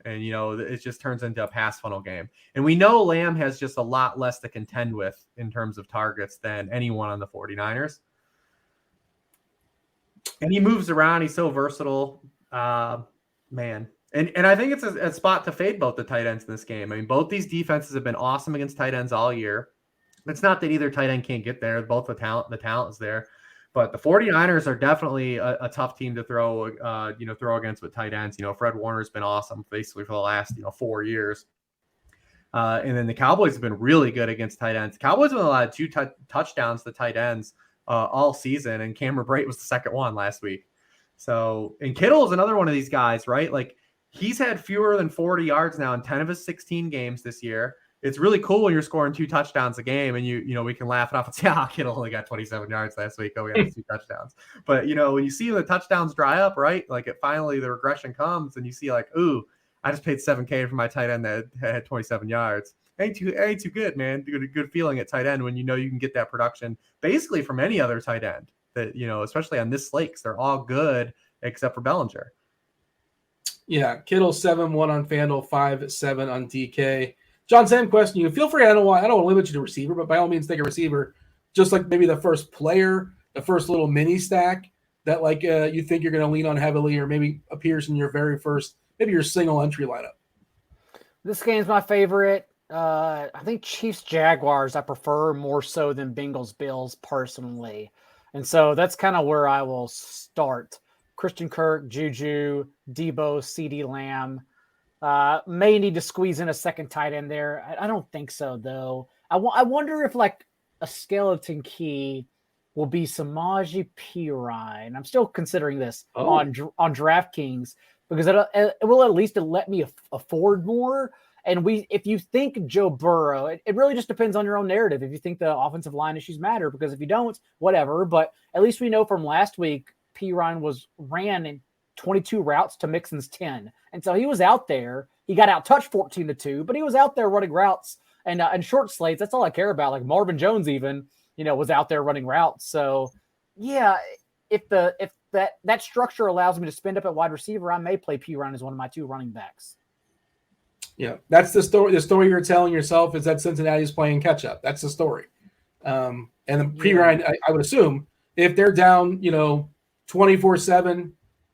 And, it just turns into a pass funnel game. And we know Lamb has just a lot less to contend with in terms of targets than anyone on the 49ers. And he moves around. He's so versatile. Man. And I think it's a spot to fade both the tight ends in this game. I mean, both these defenses have been awesome against tight ends all year. It's not that either tight end can't get there. Both the talent is there. But the 49ers are definitely a tough team to throw against with tight ends. Fred Warner's been awesome basically for the last, 4 years. And then the Cowboys have been really good against tight ends. Cowboys have been allowed 2 touchdowns to tight ends all season, and Cameron Brate was the second one last week. So, and Kittle is another one of these guys, right? Like, he's had fewer than 40 yards now in 10 of his 16 games this year. It's really cool when you're scoring 2 touchdowns a game, and we can laugh it off and say, Kittle only got 27 yards last week. Oh, we got 2 touchdowns. But, when you see the touchdowns dry up, right? Like, finally the regression comes, and you see, like, ooh, I just paid $7,000 for my tight end that had 27 yards. Ain't too good, man. Good feeling at tight end when you can get that production basically from any other tight end that, especially on this slate, 'cause they're all good except for Bellinger. Yeah, Kittle 7-1 on FanDuel, 5-7 on DK. John, same question. You feel free. I don't want to limit you to receiver, but by all means, take a receiver. Just like maybe the first player, the first little mini stack that you think you're going to lean on heavily, or maybe appears in your very first, maybe your single entry lineup. This game's my favorite. I think Chiefs Jaguars I prefer more so than Bengals Bills personally, and so that's kind of where I will start. Christian Kirk, Juju, Debo, CeeDee Lamb. May need to squeeze in a second tight end there. I don't think so, though. I wonder if a skeleton key will be Samaje Perine. I'm still considering this on DraftKings because it will at least let me afford more. And if you think Joe Burrow, it really just depends on your own narrative. If you think the offensive line issues matter, because if you don't, whatever. But at least we know from last week, Perine ran in 22 routes to Mixon's 10. And so he was out there. He got out touched 14-2, but he was out there running routes and short slates. That's all I care about. Like Marvin Jones even, was out there running routes. So yeah, if that structure allows me to spend up at wide receiver, I may play Perine as one of my 2 running backs. Yeah, that's the story. The story you're telling yourself is that Cincinnati is playing catch up. That's the story. And the Perine, I would assume, if they're down, 24-7,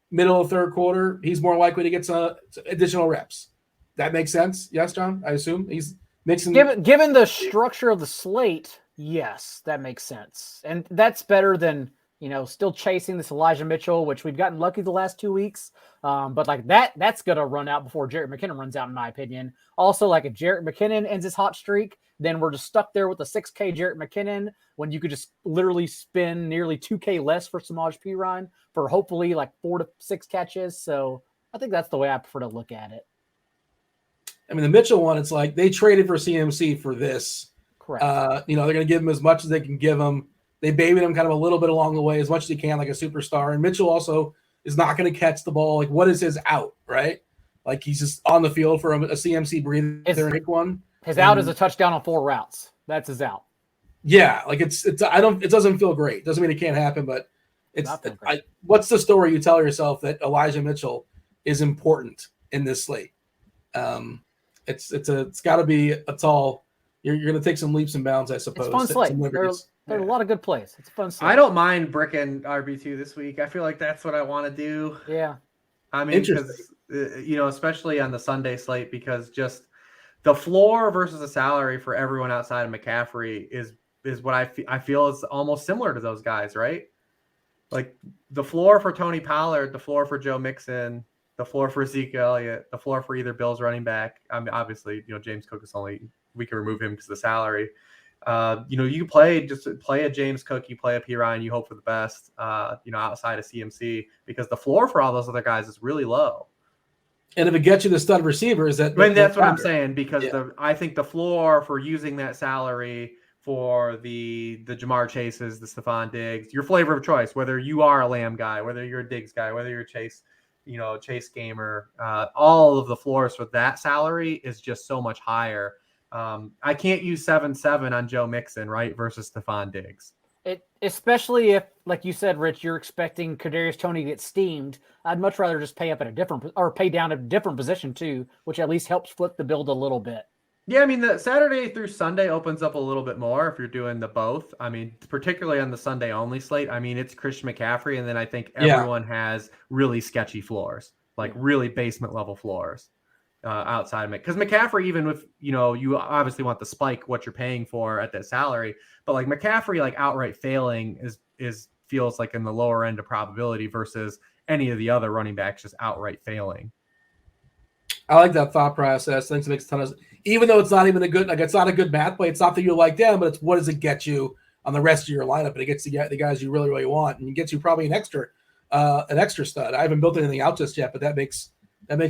middle of third quarter, he's more likely to get some additional reps. That makes sense. Yes, John? I assume he's mixing. Given the structure of the slate, yes, that makes sense. And that's better than, still chasing this Elijah Mitchell, which we've gotten lucky the last 2 weeks. But that's going to run out before Jerick McKinnon runs out, in my opinion. Also, if Jerick McKinnon ends his hot streak, then we're just stuck there with a $6K Jerick McKinnon when you could just literally spend nearly $2K less for Samaje Perine for hopefully 4 to 6 catches. So I think that's the way I prefer to look at it. I mean, the Mitchell one, it's like they traded for CMC for this. Correct. They're going to give him as much as they can give him. They babied him kind of a little bit along the way, as much as he can, like a superstar. And Mitchell also is not going to catch the ball. What is his out, right? He's just on the field for a CMC breather and pick one. His out is a touchdown on 4 routes. That's his out. Yeah, it doesn't feel great. Doesn't mean it can't happen, but what's the story you tell yourself that Elijah Mitchell is important in this slate? It's got to be a tall. You're going to take some leaps and bounds, I suppose. It's a fun slate. There are a lot of good plays. It's a fun slate. I don't mind bricking RB2 this week. I feel like that's what I want to do. Yeah. I mean, because, especially on the Sunday slate, because just the floor versus the salary for everyone outside of McCaffrey is what I feel is almost similar to those guys, right? Like the floor for Tony Pollard, the floor for Joe Mixon, the floor for Zeke Elliott, the floor for either Bills running back. I mean, obviously, James Cook is we can remove him because of the salary. You play a James Cook, you play a Perine, you hope for the best, outside of CMC, because the floor for all those other guys is really low. And if it gets you the stud receivers, that's what I'm saying, because I think the floor for using that salary for the Jamar Chases, the Stephon Diggs, your flavor of choice, whether you are a Lamb guy, whether you're a Diggs guy, whether you're a Chase Chase Gamer, all of the floors for that salary is just so much higher. I can't use 7-7 on Joe Mixon, right, versus Stephon Diggs. Especially if, like you said, Rich, you're expecting Kadarius Toney to get steamed. I'd much rather just pay down a different position too, which at least helps flip the build a little bit. Yeah, I mean, the Saturday through Sunday opens up a little bit more if you're doing the both. I mean, particularly on the Sunday only slate. I mean, it's Christian McCaffrey, and then I think everyone has really sketchy floors, like really basement level floors outside of it. Because McCaffrey, even with, you obviously want the spike what you're paying for at that salary, but like McCaffrey, like outright failing feels like in the lower end of probability versus any of the other running backs just outright failing. I like that thought process. I think it makes a ton of sense. Even though it's not even it's not a good math play. It's not that you like them, but it's what does it get you on the rest of your lineup? And it gets the guys you really, really want, and it gets you probably an extra stud. I haven't built anything out just yet, but that makes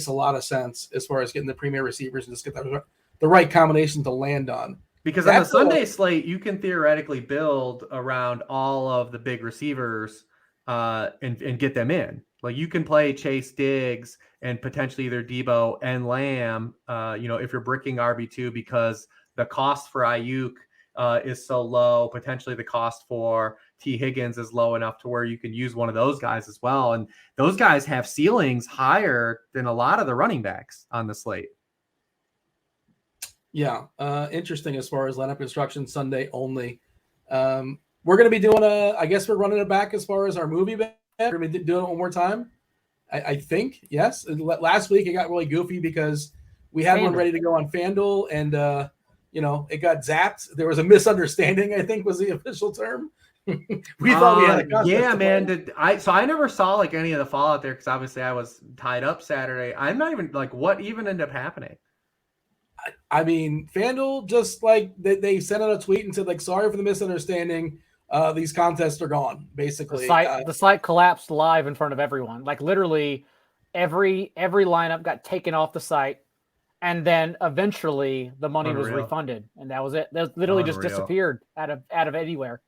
a lot of sense as far as getting the premier receivers and just get the right combination to land on. Because on the Sunday slate, you can theoretically build around all of the big receivers and get them in. Like you can play Chase, Diggs, and potentially either Debo and Lamb, if you're bricking RB2 because the cost for Ayuk is so low. Potentially the cost for T. Higgins is low enough to where you can use one of those guys as well. And those guys have ceilings higher than a lot of the running backs on the slate. Yeah, interesting as far as lineup construction Sunday only. We're going to be doing I guess we're running it back as far as our movie bet. We're going to be doing it one more time. I think, yes. Last week it got really goofy because we had one ready to go on FanDuel and, it got zapped. There was a misunderstanding, I think was the official term. We thought we had a contest. Yeah, man. I never saw like any of the fallout there because obviously I was tied up Saturday. I'm not even like what even ended up happening. I mean, FanDuel just like they sent out a tweet and said like, sorry for the misunderstanding. These contests are gone. Basically, the site collapsed live in front of everyone. Like literally, every lineup got taken off the site, and then eventually the money was refunded, and that was it. That literally just disappeared out of anywhere.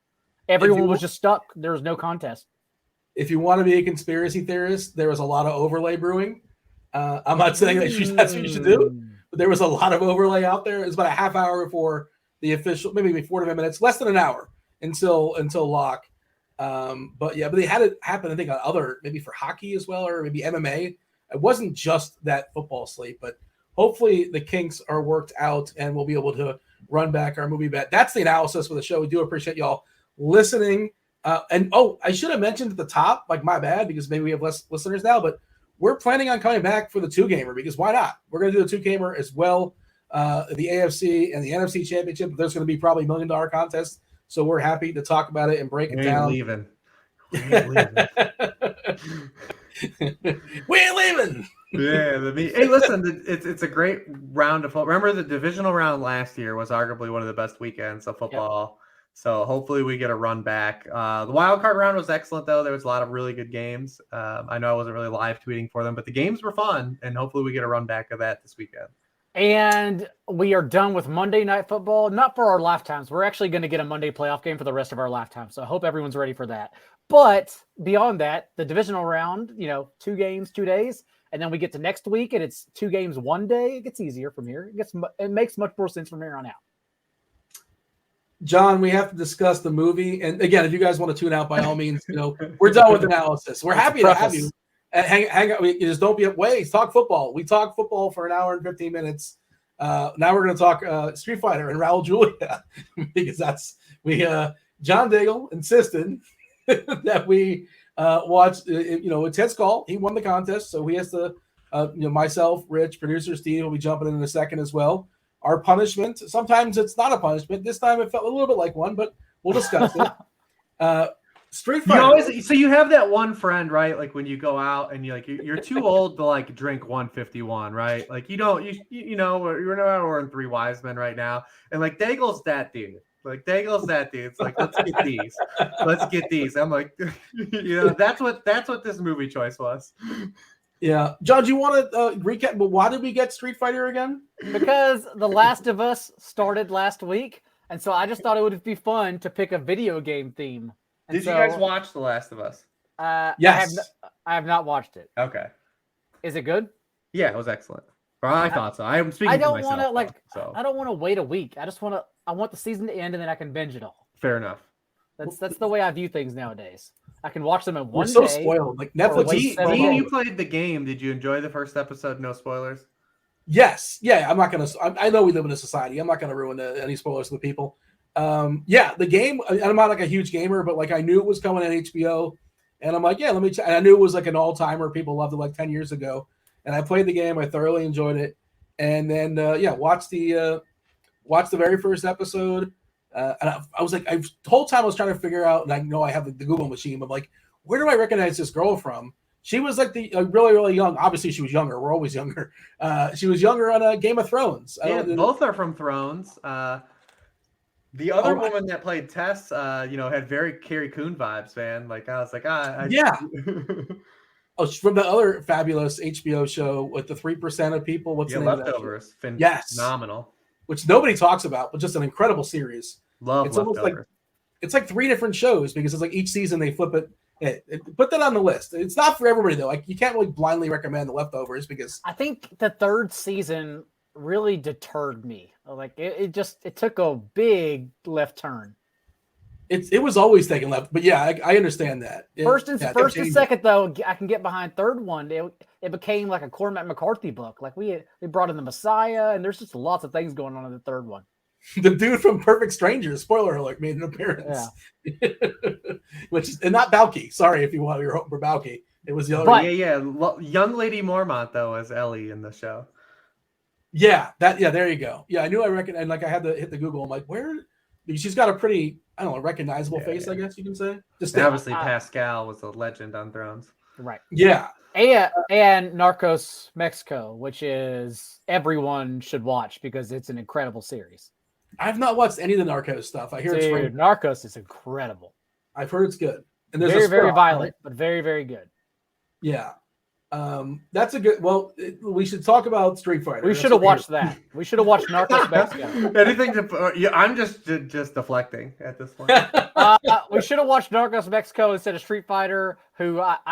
Everyone was just stuck. There was no contest. If you want to be a conspiracy theorist, there was a lot of overlay brewing. I'm not saying that's what you should do. But there was a lot of overlay out there. It was about a half hour before the official, maybe 45 minutes, less than an hour until lock. But they had it happen, I think, on maybe for hockey as well, or maybe MMA. It wasn't just that football slate, but hopefully the kinks are worked out and we'll be able to run back our movie bet. That's the analysis for the show. We do appreciate y'all listening. I should have mentioned at the top, like my bad, because maybe we have less listeners now, but we're planning on coming back for the 2-gamer because why not? We're going to do the 2-gamer as well. The AFC and the NFC championship. There's going to be probably $1 million contest. So we're happy to talk about it and break it down. We ain't leaving. Yeah. Hey, listen, it's a great round of football. Remember the divisional round last year was arguably one of the best weekends of football. Yep. So hopefully we get a run back. The wild card round was excellent, though. There was a lot of really good games. I know I wasn't really live tweeting for them, but the games were fun, and hopefully we get a run back of that this weekend. And we are done with Monday Night Football, not for our lifetimes. We're actually going to get a Monday playoff game for the rest of our lifetime, so I hope everyone's ready for that. But beyond that, the divisional round, 2 games, 2 days, and then we get to next week, and it's 2 games, 1 day. It gets easier from here. It makes much more sense from here on out. John, we have to discuss the movie. And again, if you guys want to tune out, by all means, we're done with analysis. We're happy to have you. Hang out. Just don't be away. Talk football. We talk football for an hour and 15 minutes. Now we're going to talk Street Fighter and Raul Julia because John Daigle insisted that we watch. It's his call. He won the contest, so he has to. Myself, Rich, producer Steve will be jumping in a second as well. Our punishment, sometimes it's not a punishment. This time it felt a little bit like one, but we'll discuss it. Street Fighter. So you have that one friend, right? Like when you go out and you're too old to like drink 151, right? Like you're not ordering 3 Wisemen right now. And like Daigle's that dude. It's like, let's get these. I'm like, that's what this movie choice was. Yeah. John, do you want to recap? But why did we get Street Fighter again? Because The Last of Us started last week. And so I just thought it would be fun to pick a video game theme. Did you guys watch The Last of Us? Yes. I have not watched it. Okay. Is it good? Yeah, it was excellent. Or I thought so. I'm speaking. I don't want to So I don't want to wait a week. I want the season to end and then I can binge it all. Fair enough. That's the way I view things nowadays. I can watch them in one day. We're so spoiled. Like Netflix. Dean, you played the game. Did you enjoy the first episode? No spoilers. Yes. Yeah. I'm not gonna. I know we live in a society. I'm not gonna ruin any spoilers for the people. Yeah, the game. I'm not like a huge gamer, but like I knew it was coming on HBO, and I'm like, yeah, let me. And I knew it was like an all timer. People loved it like 10 years ago, and I played the game. I thoroughly enjoyed it, and then watched the very first episode. And I was like, the whole time I was trying to figure out, and I know I have the Google machine. I'm like, where do I recognize this girl from? She was like really, really young. Obviously, she was younger. We're always younger. She was younger on Game of Thrones. Yeah, both are from Thrones. The other woman that played Tess, had very Carrie Coon vibes, man. Like I was like, yeah. Oh, she's from the other fabulous HBO show with the 3% of people. What's the name Leftovers? Of that show? Yes, phenomenal. Which nobody talks about, but just an incredible series. Love it's Leftovers. Almost like it's like 3 different shows because it's like each season they flip it. Put that on the list. It's not for everybody though. Like you can't really blindly recommend the Leftovers because I think the 3rd season really deterred me. Like it took a big left turn. It was always taking left, but yeah, I understand that. First and second though, I can get behind. Third one, it became like a Cormac McCarthy book. Like we brought in the Messiah, and there's just lots of things going on in the third one. The dude from Perfect Strangers, spoiler alert, made an appearance. Yeah. and not Balky. Sorry if you want your hope for Balky. It was the other. Young Lady Mormont though as Ellie in the show. Yeah, there you go. Yeah, I knew I recognized. Like I had to hit the Google. I'm like, where? She's got a pretty, I don't know, recognizable face. I guess you can say. Just obviously, Pascal was a legend on Thrones. Right. Yeah. And Narcos Mexico, which is everyone should watch because it's an incredible series. I've not watched any of the Narcos stuff. I hear it's Narcos is incredible. I've heard it's good. And there's very violent, but very, very good. Yeah. That's a good. Well, we should talk about Street Fighter. We should have watched that. We should have watched Narcos Mexico. Anything to? I'm just deflecting at this point. We should have watched Narcos Mexico instead of Street Fighter,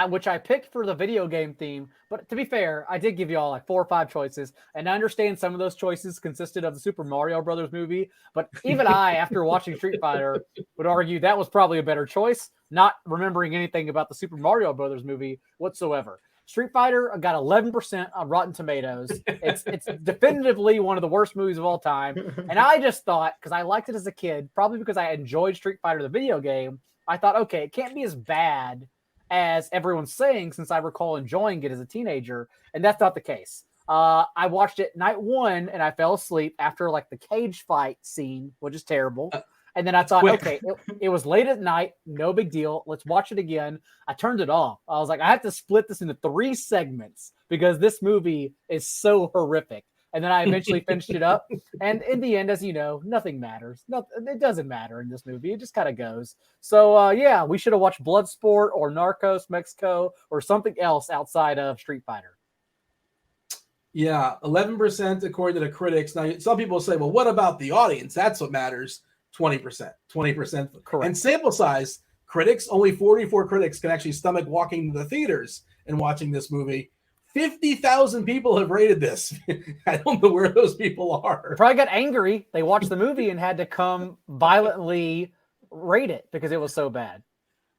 which I picked for the video game theme. But to be fair, I did give you all like 4 or 5 choices, and I understand some of those choices consisted of the Super Mario Brothers movie. But even I, after watching Street Fighter, would argue that was probably a better choice, not remembering anything about the Super Mario Brothers movie whatsoever. Street Fighter got 11% on Rotten Tomatoes. It's definitively one of the worst movies of all time. And I just thought, because I liked it as a kid, probably because I enjoyed Street Fighter, the video game, I thought, okay, it can't be as bad as everyone's saying since I recall enjoying it as a teenager. And that's not the case. I watched it night 1 and I fell asleep after like the cage fight scene, which is terrible. And then I thought, okay, it was late at night, no big deal. Let's watch it again. I turned it off. I was like, I have to split this into 3 segments because this movie is so horrific. And then I eventually finished it up. And in the end, as you know, nothing matters. It doesn't matter in this movie. It just kind of goes. So, we should have watched Bloodsport or Narcos Mexico or something else outside of Street Fighter. Yeah, 11% according to the critics. Now, some people say, well, what about the audience? That's what matters. 20%. Correct. And sample size, critics, only 44 critics can actually stomach walking to the theaters and watching this movie. 50,000 people have rated this. I don't know where those people are. Probably got angry. They watched the movie and had to come violently rate it because it was so bad.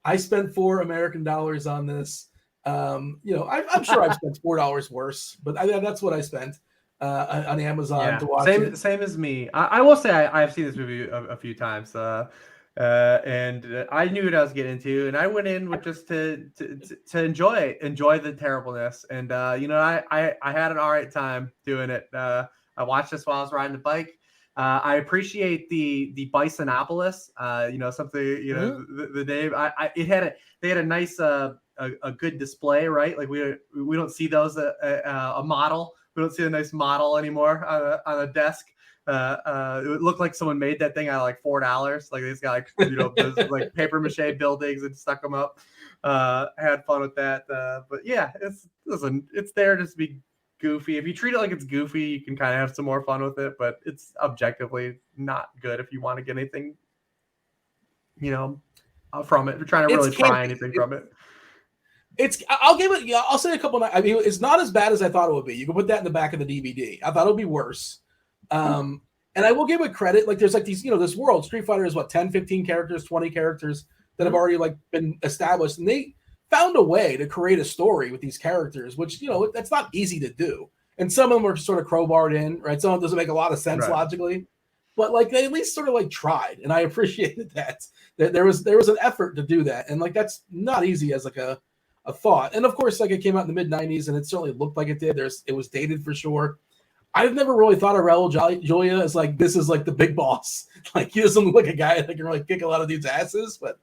I spent $4 American on this. I'm sure I've spent $4 worse, but that's what I spent. On Amazon to watch it. Same as me. I will say I've seen this movie a few times, and I knew what I was getting into, and I went in with just to enjoy the terribleness, and I had an all right time doing it. I watched this while I was riding the bike. I appreciate the Bisonopolis. Something the name. They had a nice a good display, right? Like we don't see those a model. We don't see a nice model anymore on a desk. It looked like someone made that thing out of like $4. Like these got those like paper mache buildings and stuck them up. I had fun with that. But yeah, it's there just to be goofy. If you treat it like it's goofy, you can kind of have some more fun with it. But it's objectively not good if you want to get anything, from it. If you're trying to really try anything from it. I'll give it. Yeah, I'll say a couple. I mean, it's not as bad as I thought it would be. You can put that in the back of the DVD. I thought it would be worse. And I will give it credit. Like there's like these, this world. Street Fighter is 10, 15 characters, 20 characters that have already like been established, and they found a way to create a story with these characters, which that's not easy to do. And some of them are sort of crowbarred in, right? Some of them doesn't make a lot of sense logically, but like they at least sort of like tried, and I appreciated that there was an effort to do that, and like that's not easy as like a thought. And of course, like it came out in the mid '90s, and it certainly looked like it did. It was dated for sure. I've never really thought of Raul Julia as like this is like the big boss. Like he doesn't look like a guy that can really kick a lot of these asses, but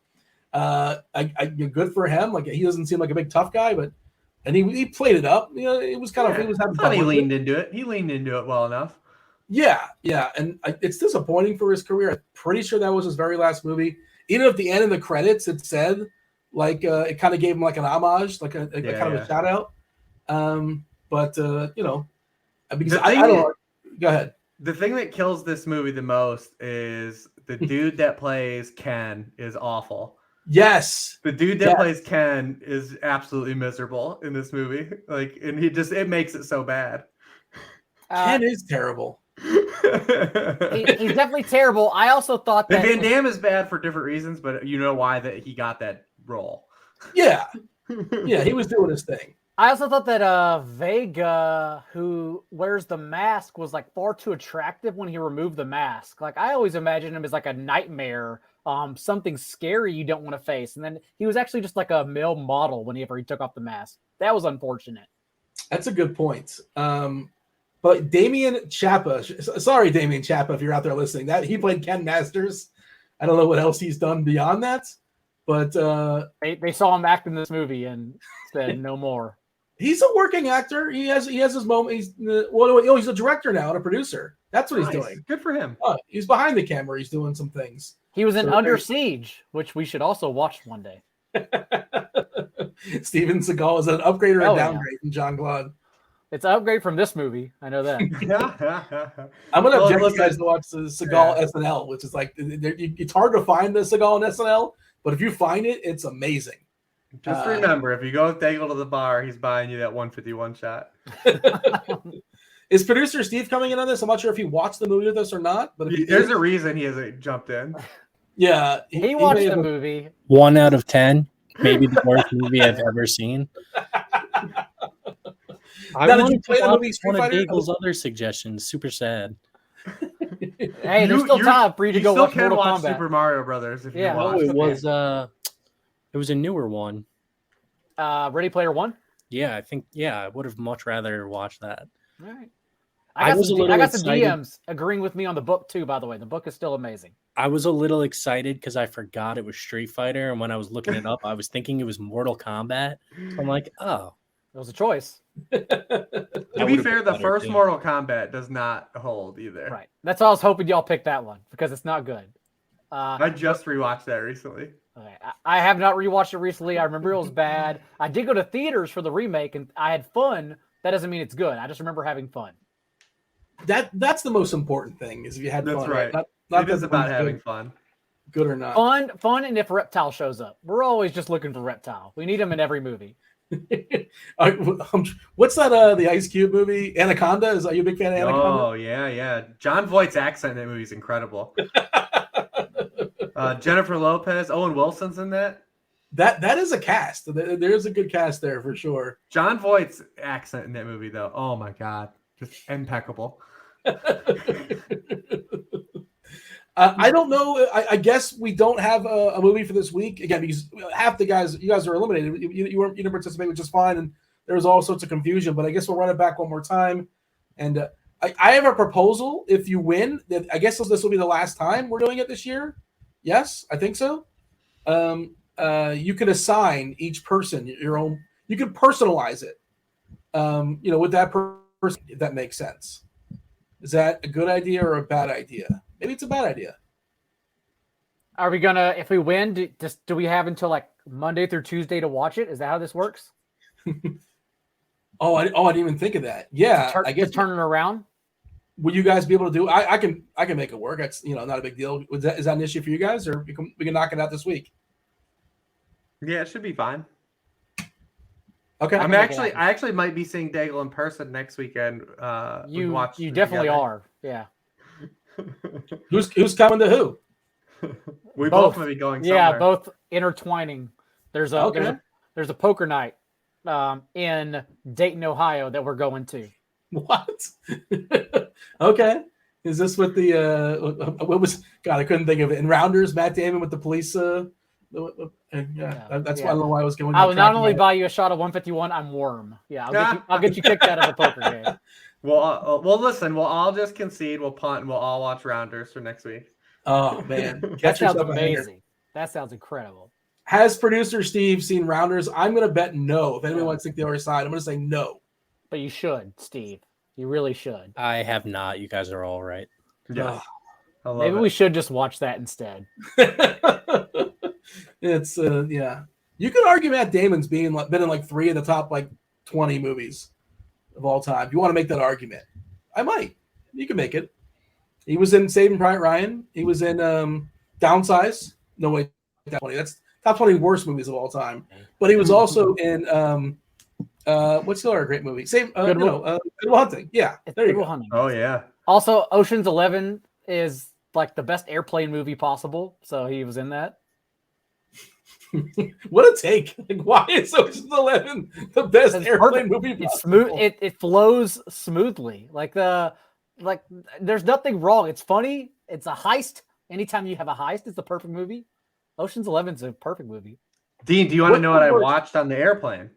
good for him. Like he doesn't seem like a big tough guy, but he played it up. It was kind of he was having fun. He leaned into it. He leaned into it well enough. Yeah, and it's disappointing for his career. I'm pretty sure that was his very last movie. Even at the end of the credits, it said like it kind of gave him like an homage, like a kind of a shout out. Because I don't know. Go ahead. The thing that kills this movie the most is the dude that plays Ken is awful. Yes. The dude that plays Ken is absolutely miserable in this movie. Like, and it makes it so bad. Ken is terrible. He's definitely terrible. I also thought that Van Damme is bad for different reasons, but you know why that he got that role. Yeah. Yeah, he was doing his thing. I also thought that Vega, who wears the mask, was like far too attractive when he removed the mask. Like I always imagined him as like a nightmare, something scary you don't want to face. And then he was actually just like a male model whenever he took off the mask. That was unfortunate. That's a good point. But Damien Chapa, sorry, Damien Chapa, if you're out there listening, that he played Ken Masters. I don't know what else he's done beyond that, but they saw him act in this movie and said no more. He's a working actor. He has his moment. He's a director now and a producer. That's what he's doing. Good for him. He's behind the camera. He's doing some things. He was in Under Siege, which we should also watch one day. Steven Seagal is an upgrade or a downgrade from John Claude. It's an upgrade from this movie. I know that. I'm going to object you guys to watch the Seagal SNL, which is like, it's hard to find the Seagal in SNL, but if you find it, it's amazing. Just remember, if you go with Daigle to the bar, he's buying you that 151 shot. Is producer Steve coming in on this? I'm not sure if he watched the movie with us or not, but there's a reason he hasn't jumped in. Yeah, he watched the movie. 1 out of 10, maybe the worst movie I've ever seen. I wanted to watch one of Daigle's other suggestions. Super sad. Hey, there's still time for you to go watch Mortal Kombat. Super Mario Brothers. If you want. It was a newer one. Ready Player One? Yeah, I think. Yeah, I would have much rather watched that. All right. I got some DMs agreeing with me on the book too. By the way, the book is still amazing. I was a little excited because I forgot it was Street Fighter, and when I was looking it up, I was thinking it was Mortal Kombat. So I'm like, oh, it was a choice. To be fair, the first Mortal Kombat does not hold either. Right. That's why I was hoping y'all picked that one because it's not good. I just rewatched that recently. Okay. I have not rewatched it recently. I remember it was bad. I did go to theaters for the remake, and I had fun. That doesn't mean it's good. I just remember having fun. That's the most important thing is if you had fun. That's right. Not it is about having fun. Good or not. Fun, and if Reptile shows up. We're always just looking for Reptile. We need him in every movie. What's that? The Ice Cube movie, Anaconda? Are you a big fan of Anaconda? Oh yeah. John Voight's accent in that movie is incredible. Jennifer Lopez, Owen Wilson's in that. That is a cast. There is a good cast there for sure. John Voight's accent in that movie, though, oh my god, just impeccable. I don't know. I guess we don't have a movie for this week again because half the guys, you guys are eliminated. You didn't participate, which is fine, and there was all sorts of confusion. But I guess we'll run it back one more time. And I have a proposal. If you win, that I guess this will be the last time we're doing it this year. Yes, I think so. You could assign each person your own. You could personalize it. With that person, if that makes sense. Is that a good idea or a bad idea? Maybe it's a bad idea. Are we gonna? If we win, do we have until like Monday through Tuesday to watch it? Is that how this works? I didn't even think of that. Yeah, I guess turn it around. Will you guys be able to do? I can make it work. It's not a big deal. Is that an issue for you guys, or we can knock it out this week? Yeah, it should be fine. Okay. I actually might be seeing Daigle in person next weekend. You definitely are. Yeah. Who's coming to who? We both may be going somewhere. Yeah, both intertwining. There's Okay. a poker night in Dayton, Ohio that we're going to. What? Okay. Is this with the what was God? I couldn't think of it. In Rounders, Matt Damon with the police. That's why I don't know why I was going. I will not only buy you a shot of 151. I'm Worm. Yeah, I'll get you kicked out of a poker game. Well, listen. We'll all just concede. We'll punt, and we'll all watch Rounders for next week. Oh man, that sounds amazing. That sounds incredible. Has producer Steve seen Rounders? I'm going to bet no. If anyone wants to take the other side, I'm going to say no. But you should, Steve. You really should. I have not. You guys are all right. Yeah. Maybe we should just watch that instead. It's yeah. You could argue Matt Damon's been in like 3 of the top like 20 movies of all time. If you want to make that argument, I might. You can make it. He was in Saving Private Ryan. He was in Downsize. No way, top 20. That's top 20 worst movies of all time. But he was also in what's the other great movie? Good Will Hunting. Yeah, there you go. Hunting. Oh yeah. Also, Ocean's 11 is like the best airplane movie possible. So he was in that. What a take! Like, why is Ocean's 11 the best airplane movie possible? It's smooth. It flows smoothly. Like there's nothing wrong. It's funny. It's a heist. Anytime you have a heist, it's the perfect movie. Ocean's 11 is a perfect movie. Dean, do you want to know what I watched on the airplane?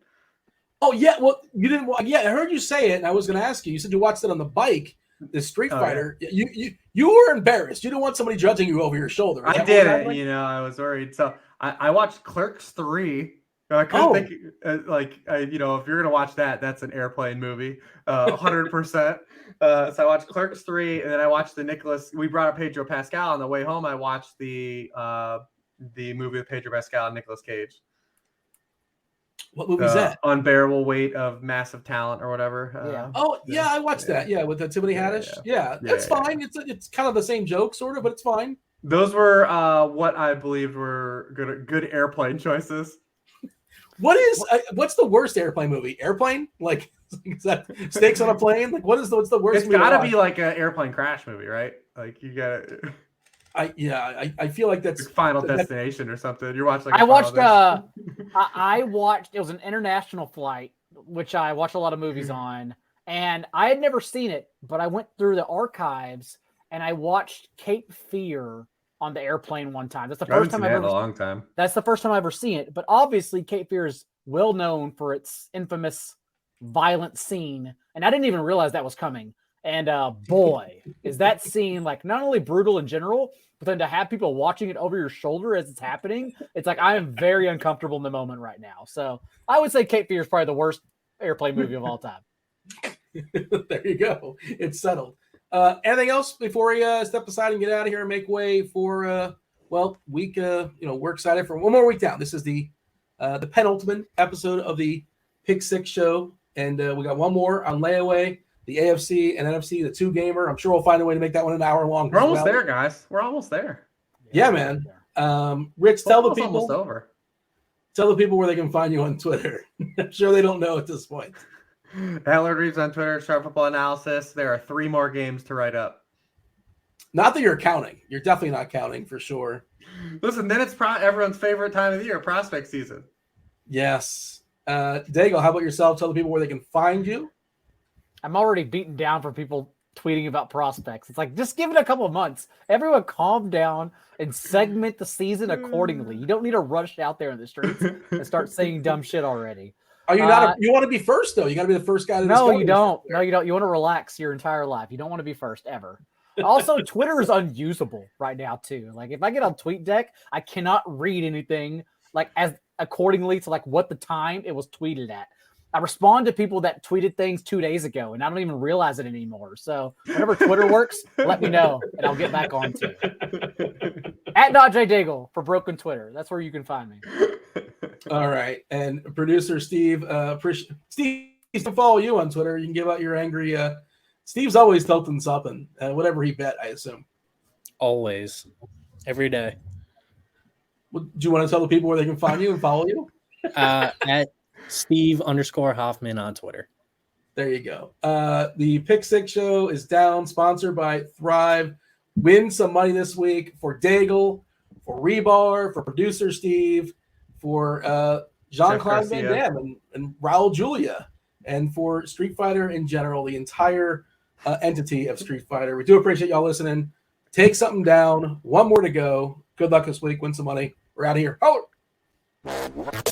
Oh yeah, well you didn't. Yeah, I heard you say it, and I was going to ask you. You said you watched it on the bike. The Street Fighter. Yeah. You were embarrassed. You didn't want somebody judging you over your shoulder. I didn't. I was worried. So I watched Clerks 3. I couldn't think if you're gonna watch that, that's an airplane movie, 100%. So I watched Clerks 3, and then I watched we brought up Pedro Pascal on the way home. I watched the movie with Pedro Pascal and Nicolas Cage. What movie is that? Unbearable Weight of Massive Talent or whatever. I watched that. Yeah, with Tiffany Haddish. Yeah, that's fine. It's kind of the same joke, sort of, but it's fine. Those were what I believed were good airplane choices. What's the worst airplane movie? Airplane? Like, is that Snakes on a Plane? Like, what's the worst? It's got to be like an airplane crash movie, right? Like you got to. I feel like that's Final Destination or something. You're watching. I watched. I watched. It was an international flight, which I watch a lot of movies on, and I had never seen it, but I went through the archives and I watched Cape Fear on the airplane one time. That's the first time I've ever. In a long time. That's the first time I've ever seen it. But obviously, Cape Fear is well known for its infamous violent scene, and I didn't even realize that was coming. And boy, is that scene like not only brutal in general, but then to have people watching it over your shoulder as it's happening, it's like I am very uncomfortable in the moment right now. So I would say Cape Fear is probably the worst airplane movie of all time. There you go. It's settled. Anything else before we step aside and get out of here and make way for week? We're excited for one more week down. This is the penultimate episode of the Pick Six show, and we got one more on layaway. The AFC and NFC, the 2-gamer. I'm sure we'll find a way to make that one an hour long. We're almost there, guys. We're almost there. Yeah, man. Rich, tell the people. Almost over. Tell the people where they can find you on Twitter. I'm sure they don't know at this point. Lord Reeves on Twitter, Sharp Football Analysis. There are 3 more games to write up. Not that you're counting. You're definitely not counting for sure. Listen, then it's everyone's favorite time of the year, prospect season. Yes. Daigle, how about yourself? Tell the people where they can find you. I'm already beaten down for people tweeting about prospects. It's like, just give it a couple of months. Everyone calm down and segment the season accordingly. You don't need to rush out there in the streets and start saying dumb shit already. Are you not? You want to be first, though. You got to be the first guy to No, you don't. No, you don't. You want to relax your entire life. You don't want to be first ever. Also, Twitter is unusable right now, too. Like, if I get on TweetDeck, I cannot read anything like as accordingly to like what the time it was tweeted at. I respond to people that tweeted things 2 days ago, and I don't even realize it anymore. So whenever Twitter works, let me know, and I'll get back on to it. At John Daigle for Broken Twitter. That's where you can find me. All right. And producer Steve, Steve, to follow you on Twitter. You can give out your angry Steve's always tilting something, whatever he bet, I assume. Always. Every day. Do you want to tell the people where they can find you and follow you? Steve_Hoffman on Twitter. There you go. The Pick Six Show is down, sponsored by Thrive. Win some money this week for Daigle, for Hribar, for producer Steve, for Jean-Claude Van Garcia. Damme and Raul Julia, and for Street Fighter in general, the entire entity of Street Fighter. We do appreciate y'all listening. Take something down. One more to go. Good luck this week. Win some money. We're out of here. Holler!